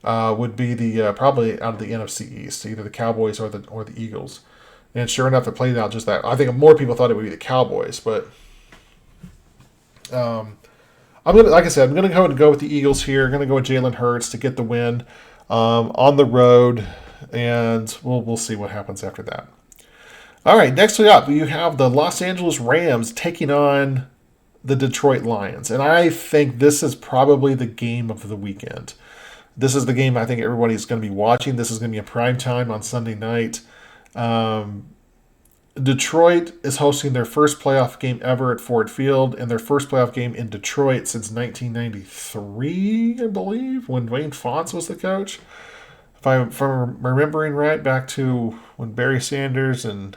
would be the probably out of the NFC East, either the Cowboys or the Eagles. And sure enough, it played out just that. I think more people thought it would be the Cowboys, but I'm gonna go with the Eagles here. I'm gonna go with Jalen Hurts to get the win on the road, and we'll see what happens after that. All right, next up, you have the Los Angeles Rams taking on the Detroit Lions. And I think this is probably the game of the weekend. This is the game I think everybody's going to be watching. This is going to be a prime time on Sunday night. Detroit is hosting their first playoff game ever at Ford Field, and their first playoff game in Detroit since 1993, I believe, when Dwayne Fonts was the coach. If I'm remembering right, back to when Barry Sanders and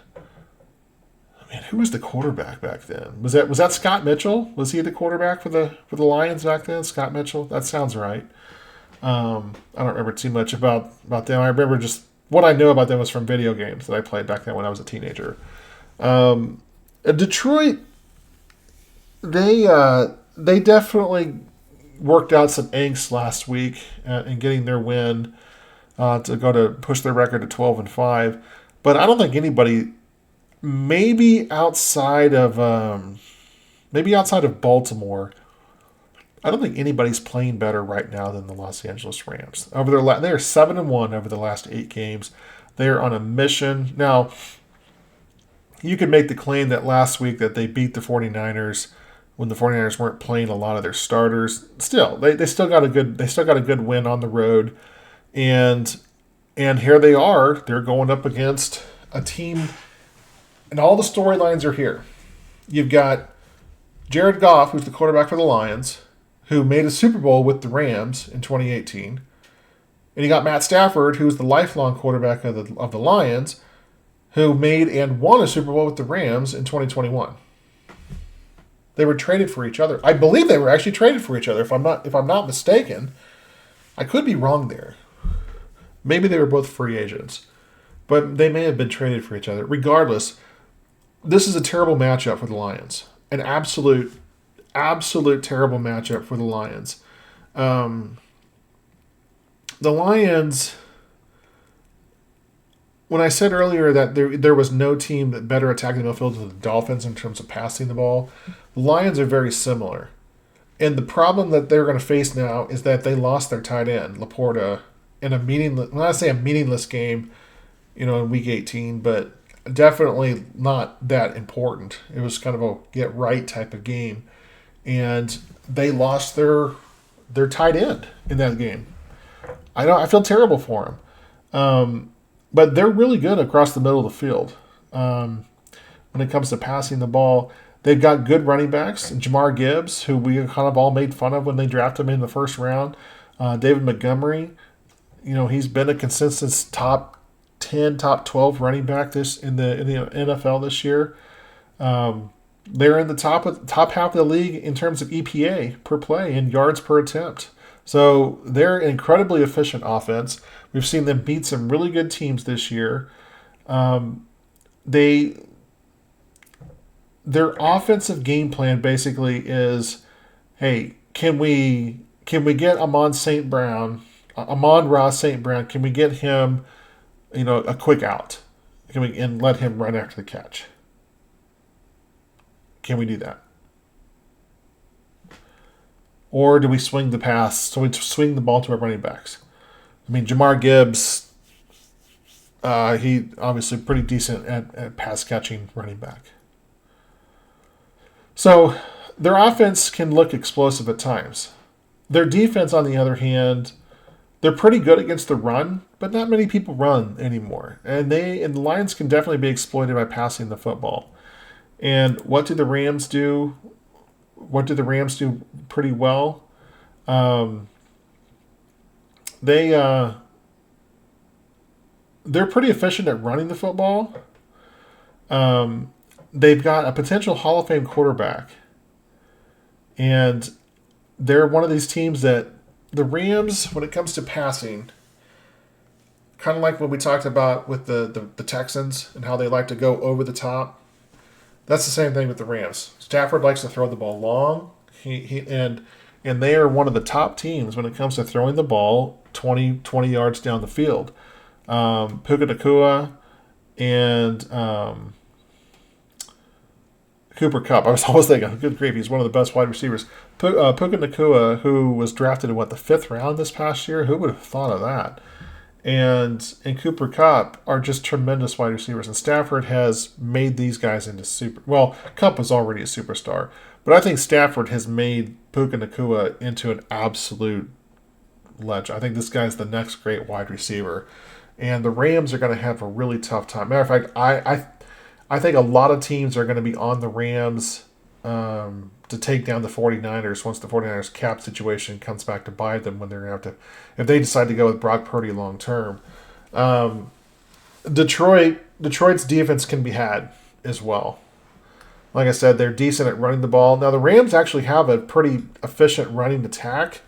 who was the quarterback back then? Was that Scott Mitchell? Was he the quarterback for the Lions back then? Scott Mitchell? That sounds right. I don't remember too much about them. I remember just what I know about them was from video games that I played back then when I was a teenager. Detroit, they definitely worked out some angst last week in getting their win to push their record to 12-5. But I don't think anybody. Maybe outside of Baltimore, I don't think anybody's playing better right now than the Los Angeles Rams. They are 7-1 over the last 8 games. They are on a mission. Now, you could make the claim that last week that they beat the 49ers when the 49ers weren't playing a lot of their starters. Still, they still got a good win on the road, and here they are. They're going up against a team. And all the storylines are here. You've got Jared Goff, who's the quarterback for the Lions, who made a Super Bowl with the Rams in 2018. And you got Matt Stafford, who's the lifelong quarterback of the Lions, who made and won a Super Bowl with the Rams in 2021. They were traded for each other. I believe they were actually traded for each other, if I'm not mistaken. I could be wrong there. Maybe they were both free agents. But they may have been traded for each other. Regardless, this is a terrible matchup for the Lions. An absolute terrible matchup for the Lions. The Lions, when I said earlier that there was no team that better attacked the midfield than the Dolphins in terms of passing the ball, the Lions are very similar. And the problem that they're going to face now is that they lost their tight end, Laporta, in a meaningless, when I say a meaningless game, in week 18, but definitely not that important. It was kind of a get right type of game. And they lost their tight end in that game. I feel terrible for him. But they're really good across the middle of the field. When it comes to passing the ball, they've got good running backs. Jamar Gibbs, who we kind of all made fun of when they drafted him in the first round. David Montgomery, he's been a consistent top 10, top 12 running back in the NFL this year. They're in the top half of the league in terms of EPA per play and yards per attempt. So they're an incredibly efficient offense. We've seen them beat some really good teams this year. They Their offensive game plan basically is, hey, can we get Amon Ross St. Brown? Can we get him, a quick out? And let him run after the catch? Can we do that? Or do we swing the pass? So we swing the ball to our running backs. I mean, Jamar Gibbs, he obviously pretty decent at pass catching running back. So their offense can look explosive at times. Their defense, on the other hand, they're pretty good against the run, but not many people run anymore. And the Lions can definitely be exploited by passing the football. And what do the Rams do? What do the Rams do pretty well? They're pretty efficient at running the football. They've got a potential Hall of Fame quarterback. And they're one of these teams that the Rams, when it comes to passing, kind of like what we talked about with the Texans and how they like to go over the top. That's the same thing with the Rams. Stafford likes to throw the ball long. And they are one of the top teams when it comes to throwing the ball 20 yards down the field. Puka Nacua and Cooper Kupp. I was always thinking, good grief, he's one of the best wide receivers. Puka Nacua, who was drafted in the 5th round this past year, who would have thought of that? And Cooper Kupp are just tremendous wide receivers. And Stafford has made these guys into Kupp was already a superstar. But I think Stafford has made Puka Nacua into an absolute legend. I think this guy's the next great wide receiver. And the Rams are going to have a really tough time. Matter of fact, I think a lot of teams are going to be on the Rams to take down the 49ers once the 49ers cap situation comes back to bite them when they're going to have to, if they decide to go with Brock Purdy long term. Detroit's defense can be had as well. Like I said, they're decent at running the ball. Now, the Rams actually have a pretty efficient running attack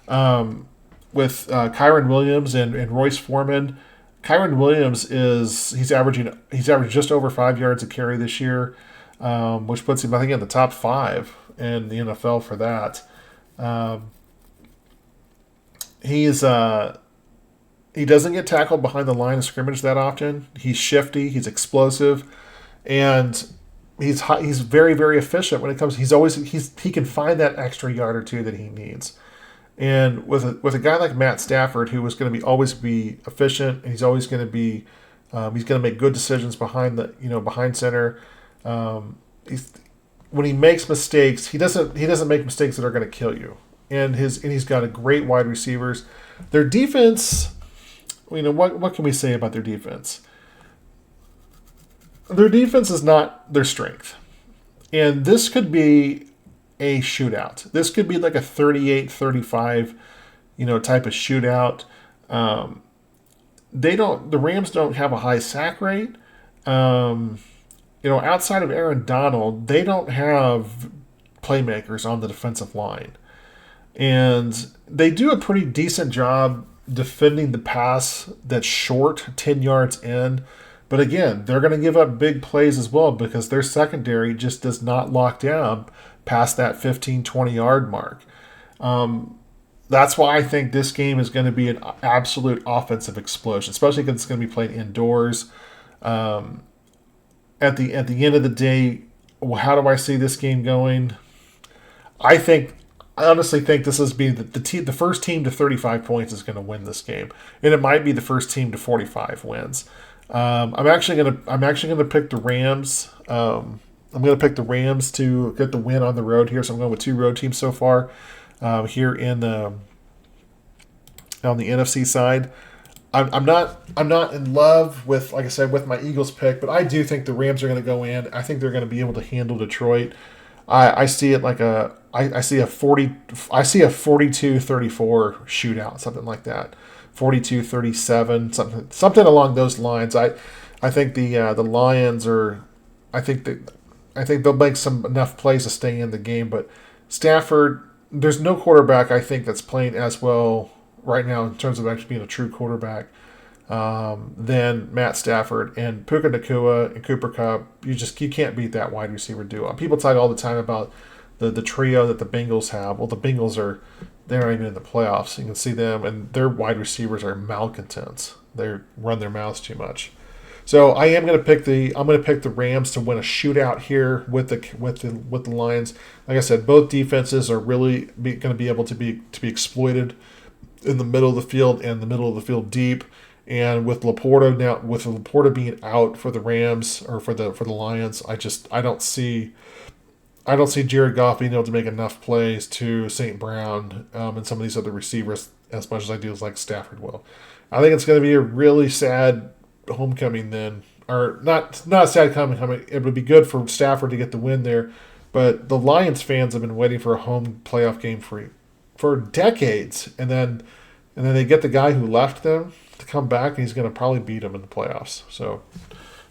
with Kyron Williams and Royce Foreman. Kyron Williams he's averaged just over 5 yards a carry this year, which puts him, I think, in the top 5 in the NFL for that. He doesn't get tackled behind the line of scrimmage that often. He's shifty, he's explosive, and he's very, very efficient when it comes. He can find that extra yard or two that he needs. And with a guy like Matt Stafford, who is going to always be efficient, and he's always going to be he's going to make good decisions behind center. When he makes mistakes, he doesn't make mistakes that are going to kill you. And he's got a great wide receivers. Their defense, what can we say about their defense? Their defense is not their strength, and this could be a shootout. This could be like a 38-35, type of shootout. The Rams don't have a high sack rate. Outside of Aaron Donald, they don't have playmakers on the defensive line. And they do a pretty decent job defending the pass that's short, 10 yards in. But again, they're going to give up big plays as well because their secondary just does not lock down past that 15, 20-yard mark. That's why I think this game is going to be an absolute offensive explosion, especially because it's going to be played indoors. At the end of the day, how do I see this game going? I honestly think this is being the first team to 35 points is going to win this game, and it might be the first team to 45 wins. I'm actually gonna pick the Rams. I'm going to pick the Rams to get the win on the road here. So I'm going with 2 road teams so far here in on the NFC side. I'm not in love with, like I said, with my Eagles pick, but I do think the Rams are going to go in. I think they're going to be able to handle Detroit. I see it like I see a 42-34 shootout, something like that. 42-37, something along those lines. I think the Lions are I think they'll make some enough plays to stay in the game, but Stafford, there's no quarterback I think that's playing as well right now in terms of actually being a true quarterback than Matt Stafford and Puka Nacua and Cooper Kupp. You can't beat that wide receiver duo. People talk all the time about the trio that the Bengals have. Well, the Bengals they're not even in the playoffs. You can see them, and their wide receivers are malcontents. They run their mouths too much. So I'm going to pick the Rams to win a shootout here with the Lions. Like I said, both defenses are really going to be able to be exploited in the middle of the field and the middle of the field deep. And with Laporta being out for the Rams or for the Lions, I don't see Jared Goff being able to make enough plays to St. Brown and some of these other receivers as much as I do like Stafford will. I think it's going to be a really sad homecoming then, or not a sad homecoming. It would be good for Stafford to get the win there, but the Lions fans have been waiting for a home playoff game for decades, and then they get the guy who left them to come back, and he's going to probably beat them in the playoffs. So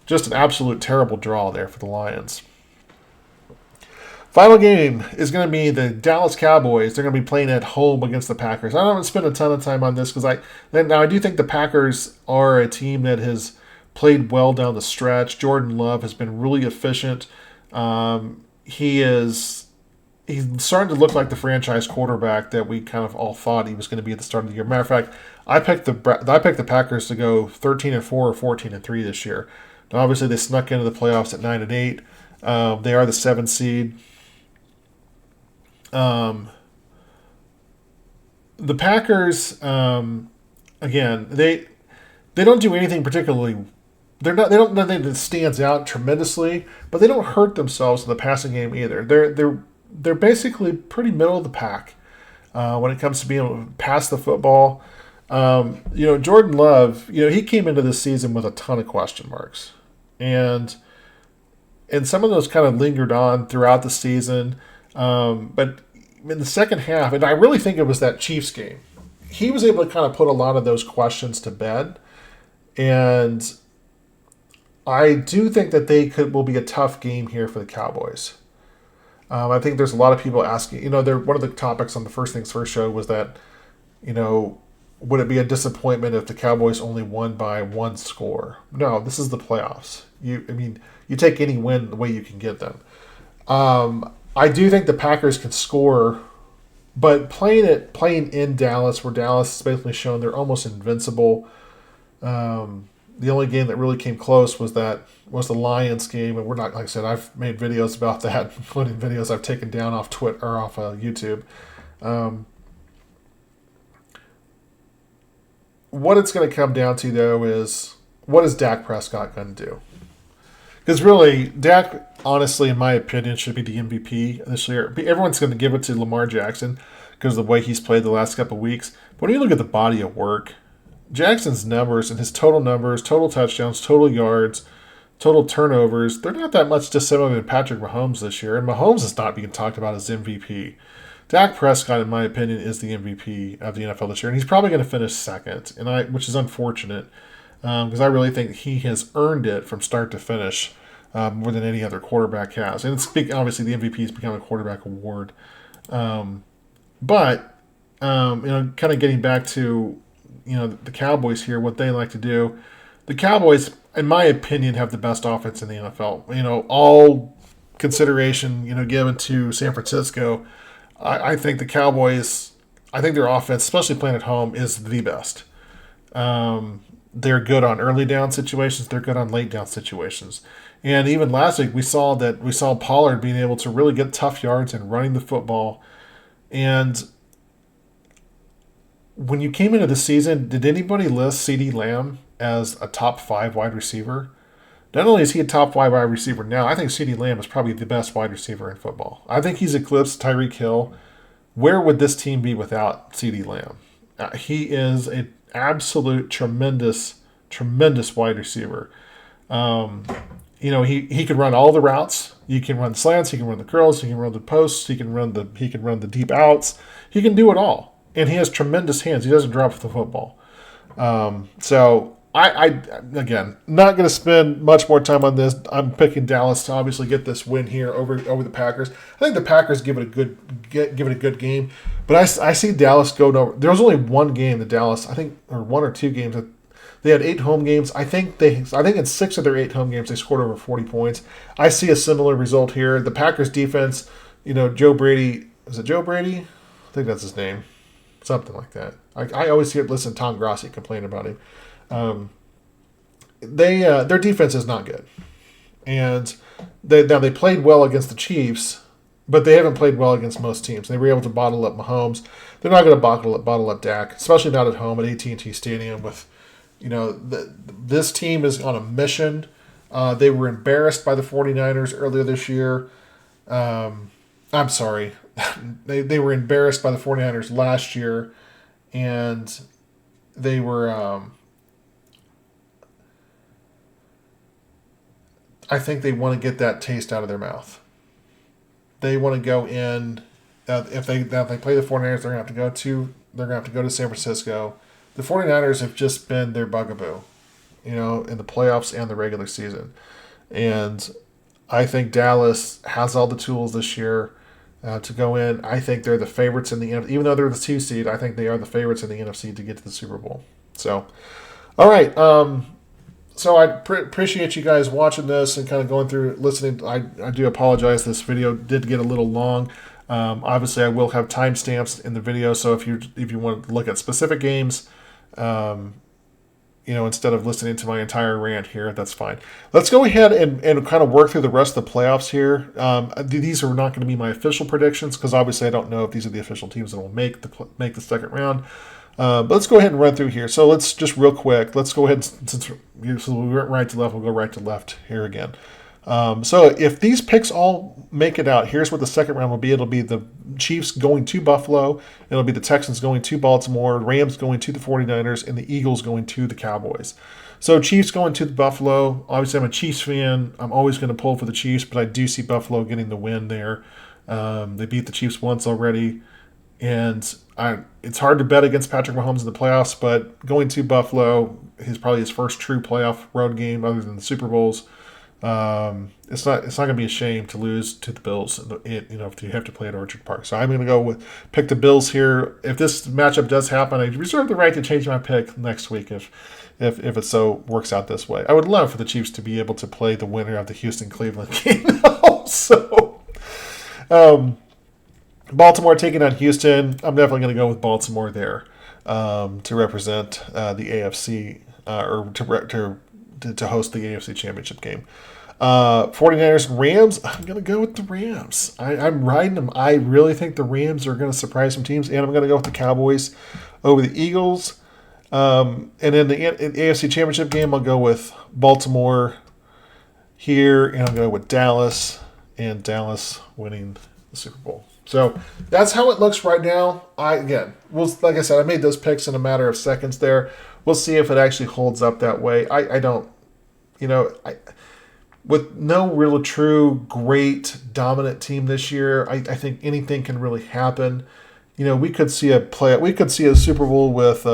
just an absolute terrible draw there for the Lions. Final game is going to be the Dallas Cowboys. They're going to be playing at home against the Packers. I don't want to spend a ton of time on this because I do think the Packers are a team that has played well down the stretch. Jordan Love has been really efficient. He's starting to look like the franchise quarterback that we kind of all thought he was going to be at the start of the year. Matter of fact, I picked the Packers to go 13-4 or 14-3 this year. Now, obviously, they snuck into the playoffs at 9-8. They are the 7th seed. The Packers, again, they don't do anything particularly. They don't do anything that stands out tremendously, but they don't hurt themselves in the passing game either. They're basically pretty middle of the pack when it comes to being able to pass the football. Jordan Love, he came into this season with a ton of question marks, and some of those kind of lingered on throughout the season. But in the second half, and I really think it was that Chiefs game, he was able to kind of put a lot of those questions to bed. And I do think that will be a tough game here for the Cowboys. I think there's a lot of people asking, one of the topics on the First Things First show was that, would it be a disappointment if the Cowboys only won by one score? No, this is the playoffs. You take any win the way you can get them. I do think the Packers can score, but playing in Dallas, where Dallas has basically shown they're almost invincible. The only game that really came close was the Lions game, and we're not, like I said, I've made videos about that, including videos I've taken down off Twitter or off YouTube. What it's going to come down to, though, is what is Dak Prescott going to do? Because really, Dak, honestly, in my opinion, should be the MVP this year. Everyone's going to give it to Lamar Jackson because of the way he's played the last couple of weeks. But when you look at the body of work, Jackson's numbers and his total numbers, total touchdowns, total yards, total turnovers, they're not that much dissimilar than Patrick Mahomes this year. And Mahomes is not being talked about as MVP. Dak Prescott, in my opinion, is the MVP of the NFL this year. And he's probably going to finish second, which is unfortunate because I really think he has earned it from start to finish more than any other quarterback has. And obviously the MVP has become a quarterback award. But kind of getting back to the Cowboys here, what they like to do. The Cowboys, in my opinion, have the best offense in the NFL. All consideration, given to San Francisco, I think the Cowboys, their offense, especially playing at home, is the best. They're good on early down situations. They're good on late down situations. And even last week, we saw Pollard being able to really get tough yards and running the football. And when you came into the season, did anybody list CeeDee Lamb as a top 5 wide receiver? Not only is he a top 5 wide receiver now, I think CeeDee Lamb is probably the best wide receiver in football. I think he's eclipsed Tyreek Hill. Where would this team be without CeeDee Lamb? He is an absolute tremendous wide receiver. Um, he can run all the routes. You can run slants. He can run the curls. He can run the posts. He can run the deep outs. He can do it all, and he has tremendous hands. He doesn't drop the football. So I again not going to spend much more time on this. I'm picking Dallas to obviously get this win here over the Packers. I think the Packers give it a good game, but I see Dallas going over. There was only one game that Dallas, I think, or one or two games that they had 8 home games. I think in 6 of their 8 home games they scored over 40 points. I see a similar result here. The Packers defense, Joe Brady, is it Joe Brady? I think that's his name. Something like that. I always listen to Tom Grossi complain about him. Their defense is not good, and they played well against the Chiefs, but they haven't played well against most teams. They were able to bottle up Mahomes. They're not going to bottle up Dak, especially not at home at AT&T Stadium. With this team is on a mission. They were embarrassed by the 49ers earlier this year. I'm sorry. They were embarrassed by the 49ers last year, and they were I think they want to get that taste out of their mouth. They want to go in. If they play the 49ers, they're going to have to go to San Francisco. The 49ers have just been their bugaboo, in the playoffs and the regular season. And I think Dallas has all the tools this year to go in. I think they're the favorites in the NFC. Even though they're the 2 seed, I think they are the favorites in the NFC to get to the Super Bowl. So, all right. So I appreciate you guys watching this and kind of going through, listening. I do apologize. This video did get a little long. Obviously, I will have timestamps in the video. So if you want to look at specific games, instead of listening to my entire rant here, that's fine. Let's go ahead and kind of work through the rest of the playoffs here. These are not going to be my official predictions because obviously I don't know if these are the official teams that will make the second round. But let's go ahead and run through here. So let's just real quick. Let's go ahead, since we went right to left, we'll go right to left here again. So if these picks all make it out, here's what the second round will be. It'll be the Chiefs going to Buffalo. It'll be the Texans going to Baltimore, Rams going to the 49ers, and the Eagles going to the Cowboys. So Chiefs going to the Buffalo. Obviously, I'm a Chiefs fan. I'm always going to pull for the Chiefs, but I do see Buffalo getting the win there. They beat the Chiefs once already. And it's hard to bet against Patrick Mahomes in the playoffs, but going to Buffalo, probably his first true playoff road game other than the Super Bowls. It's not going to be a shame to lose to the Bills. If you have to play at Orchard Park, so I'm going to pick the Bills here. If this matchup does happen, I reserve the right to change my pick next week if it so works out this way. I would love for the Chiefs to be able to play the winner of the Houston-Cleveland game also. Baltimore taking on Houston. I'm definitely going to go with Baltimore there to represent the AFC or to host the AFC Championship game. 49ers and Rams. I'm going to go with the Rams. I'm riding them. I really think the Rams are going to surprise some teams, and I'm going to go with the Cowboys over the Eagles. And in the AFC Championship game, I'll go with Baltimore here, and I'll go with Dallas, and Dallas winning the Super Bowl. So that's how it looks right now. Like I said, I made those picks in a matter of seconds there. We'll see if it actually holds up that way. I don't, with no real true great dominant team this year, I think anything can really happen. We could see a Super Bowl with,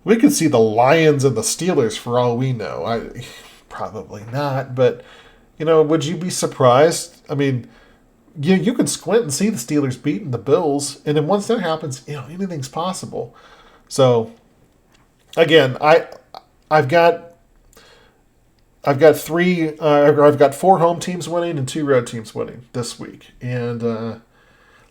we could see the Lions and the Steelers for all we know. Probably not, but would you be surprised? I mean, you can squint and see the Steelers beating the Bills, and then once that happens, anything's possible. So, again, I've got 4 home teams winning and 2 road teams winning this week. And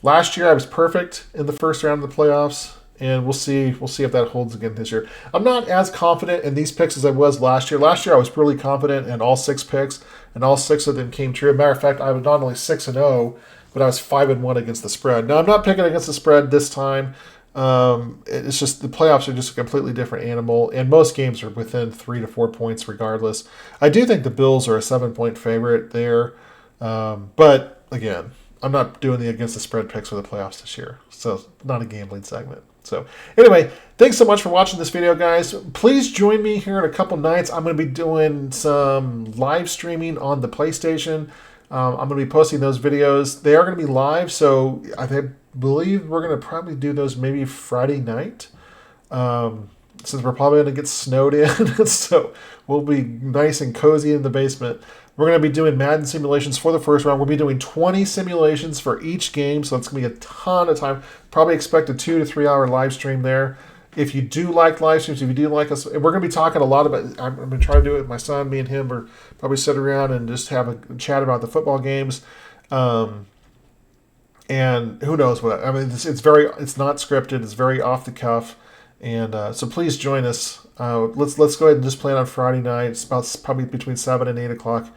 last year I was perfect in the first round of the playoffs, and we'll see if that holds again this year. I'm not as confident in these picks as I was last year. Last year I was really confident in all 6 picks, and all 6 of them came true. As a matter of fact, I was not only 6-0, but I was 5-1 against the spread. Now I'm not picking against the spread this time. It's just the playoffs are just a completely different animal, and most games are within 3 to 4 points regardless. I do think the Bills are a 7-point favorite there, but again, I'm not doing the against the spread picks for the playoffs this year, so not a gambling segment. So anyway, thanks so much for watching this video, guys. Please join me here in a couple nights. I'm going to be doing some live streaming on the PlayStation. I'm going to be posting those videos. They are going to be live, so I believe we're going to probably do those maybe Friday night. Since we're probably going to get snowed in, so we'll be nice and cozy in the basement. We're going to be doing Madden simulations for the first round. We'll be doing 20 simulations for each game, so it's going to be a ton of time. Probably expect a 2 to 3 hour live stream there. If you do like live streams, if you do like us, we're going to be talking a lot about, I'm going to try to do it with my son. Me and him are probably sit around and just have a chat about the football games. And who knows what, I mean, it's not scripted. It's very off the cuff. And so please join us. Let's go ahead and just play it on Friday night. It's about probably between 7 and 8 o'clock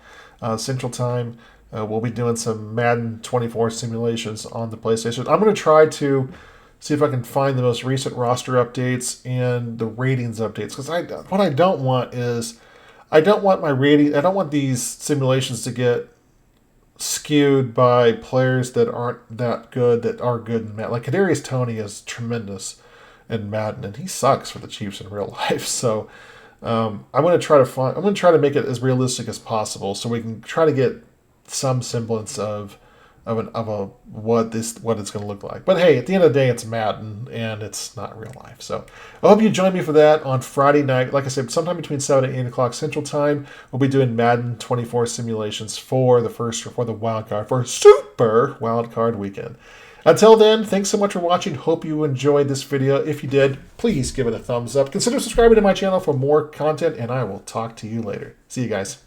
Central Time. We'll be doing some Madden 24 simulations on the PlayStation. I'm going to try to see if I can find the most recent roster updates and the ratings updates. Because what I don't want is, I don't want these simulations to get skewed by players that aren't that good, that are good in Madden. Like Kadarius Toney is tremendous in Madden, and he sucks for the Chiefs in real life. So I'm going to try to make it as realistic as possible, so we can try to get some semblance of what it's going to look like. But hey, at the end of the day, it's Madden, and it's not real life. So I hope you join me for that on Friday night. Like I said, sometime between 7 and 8 o'clock Central Time, we'll be doing Madden 24 simulations for the wild card, for Super Wild Card Weekend. Until then, thanks so much for watching. Hope you enjoyed this video. If you did, please give it a thumbs up. Consider subscribing to my channel for more content, and I will talk to you later. See you guys.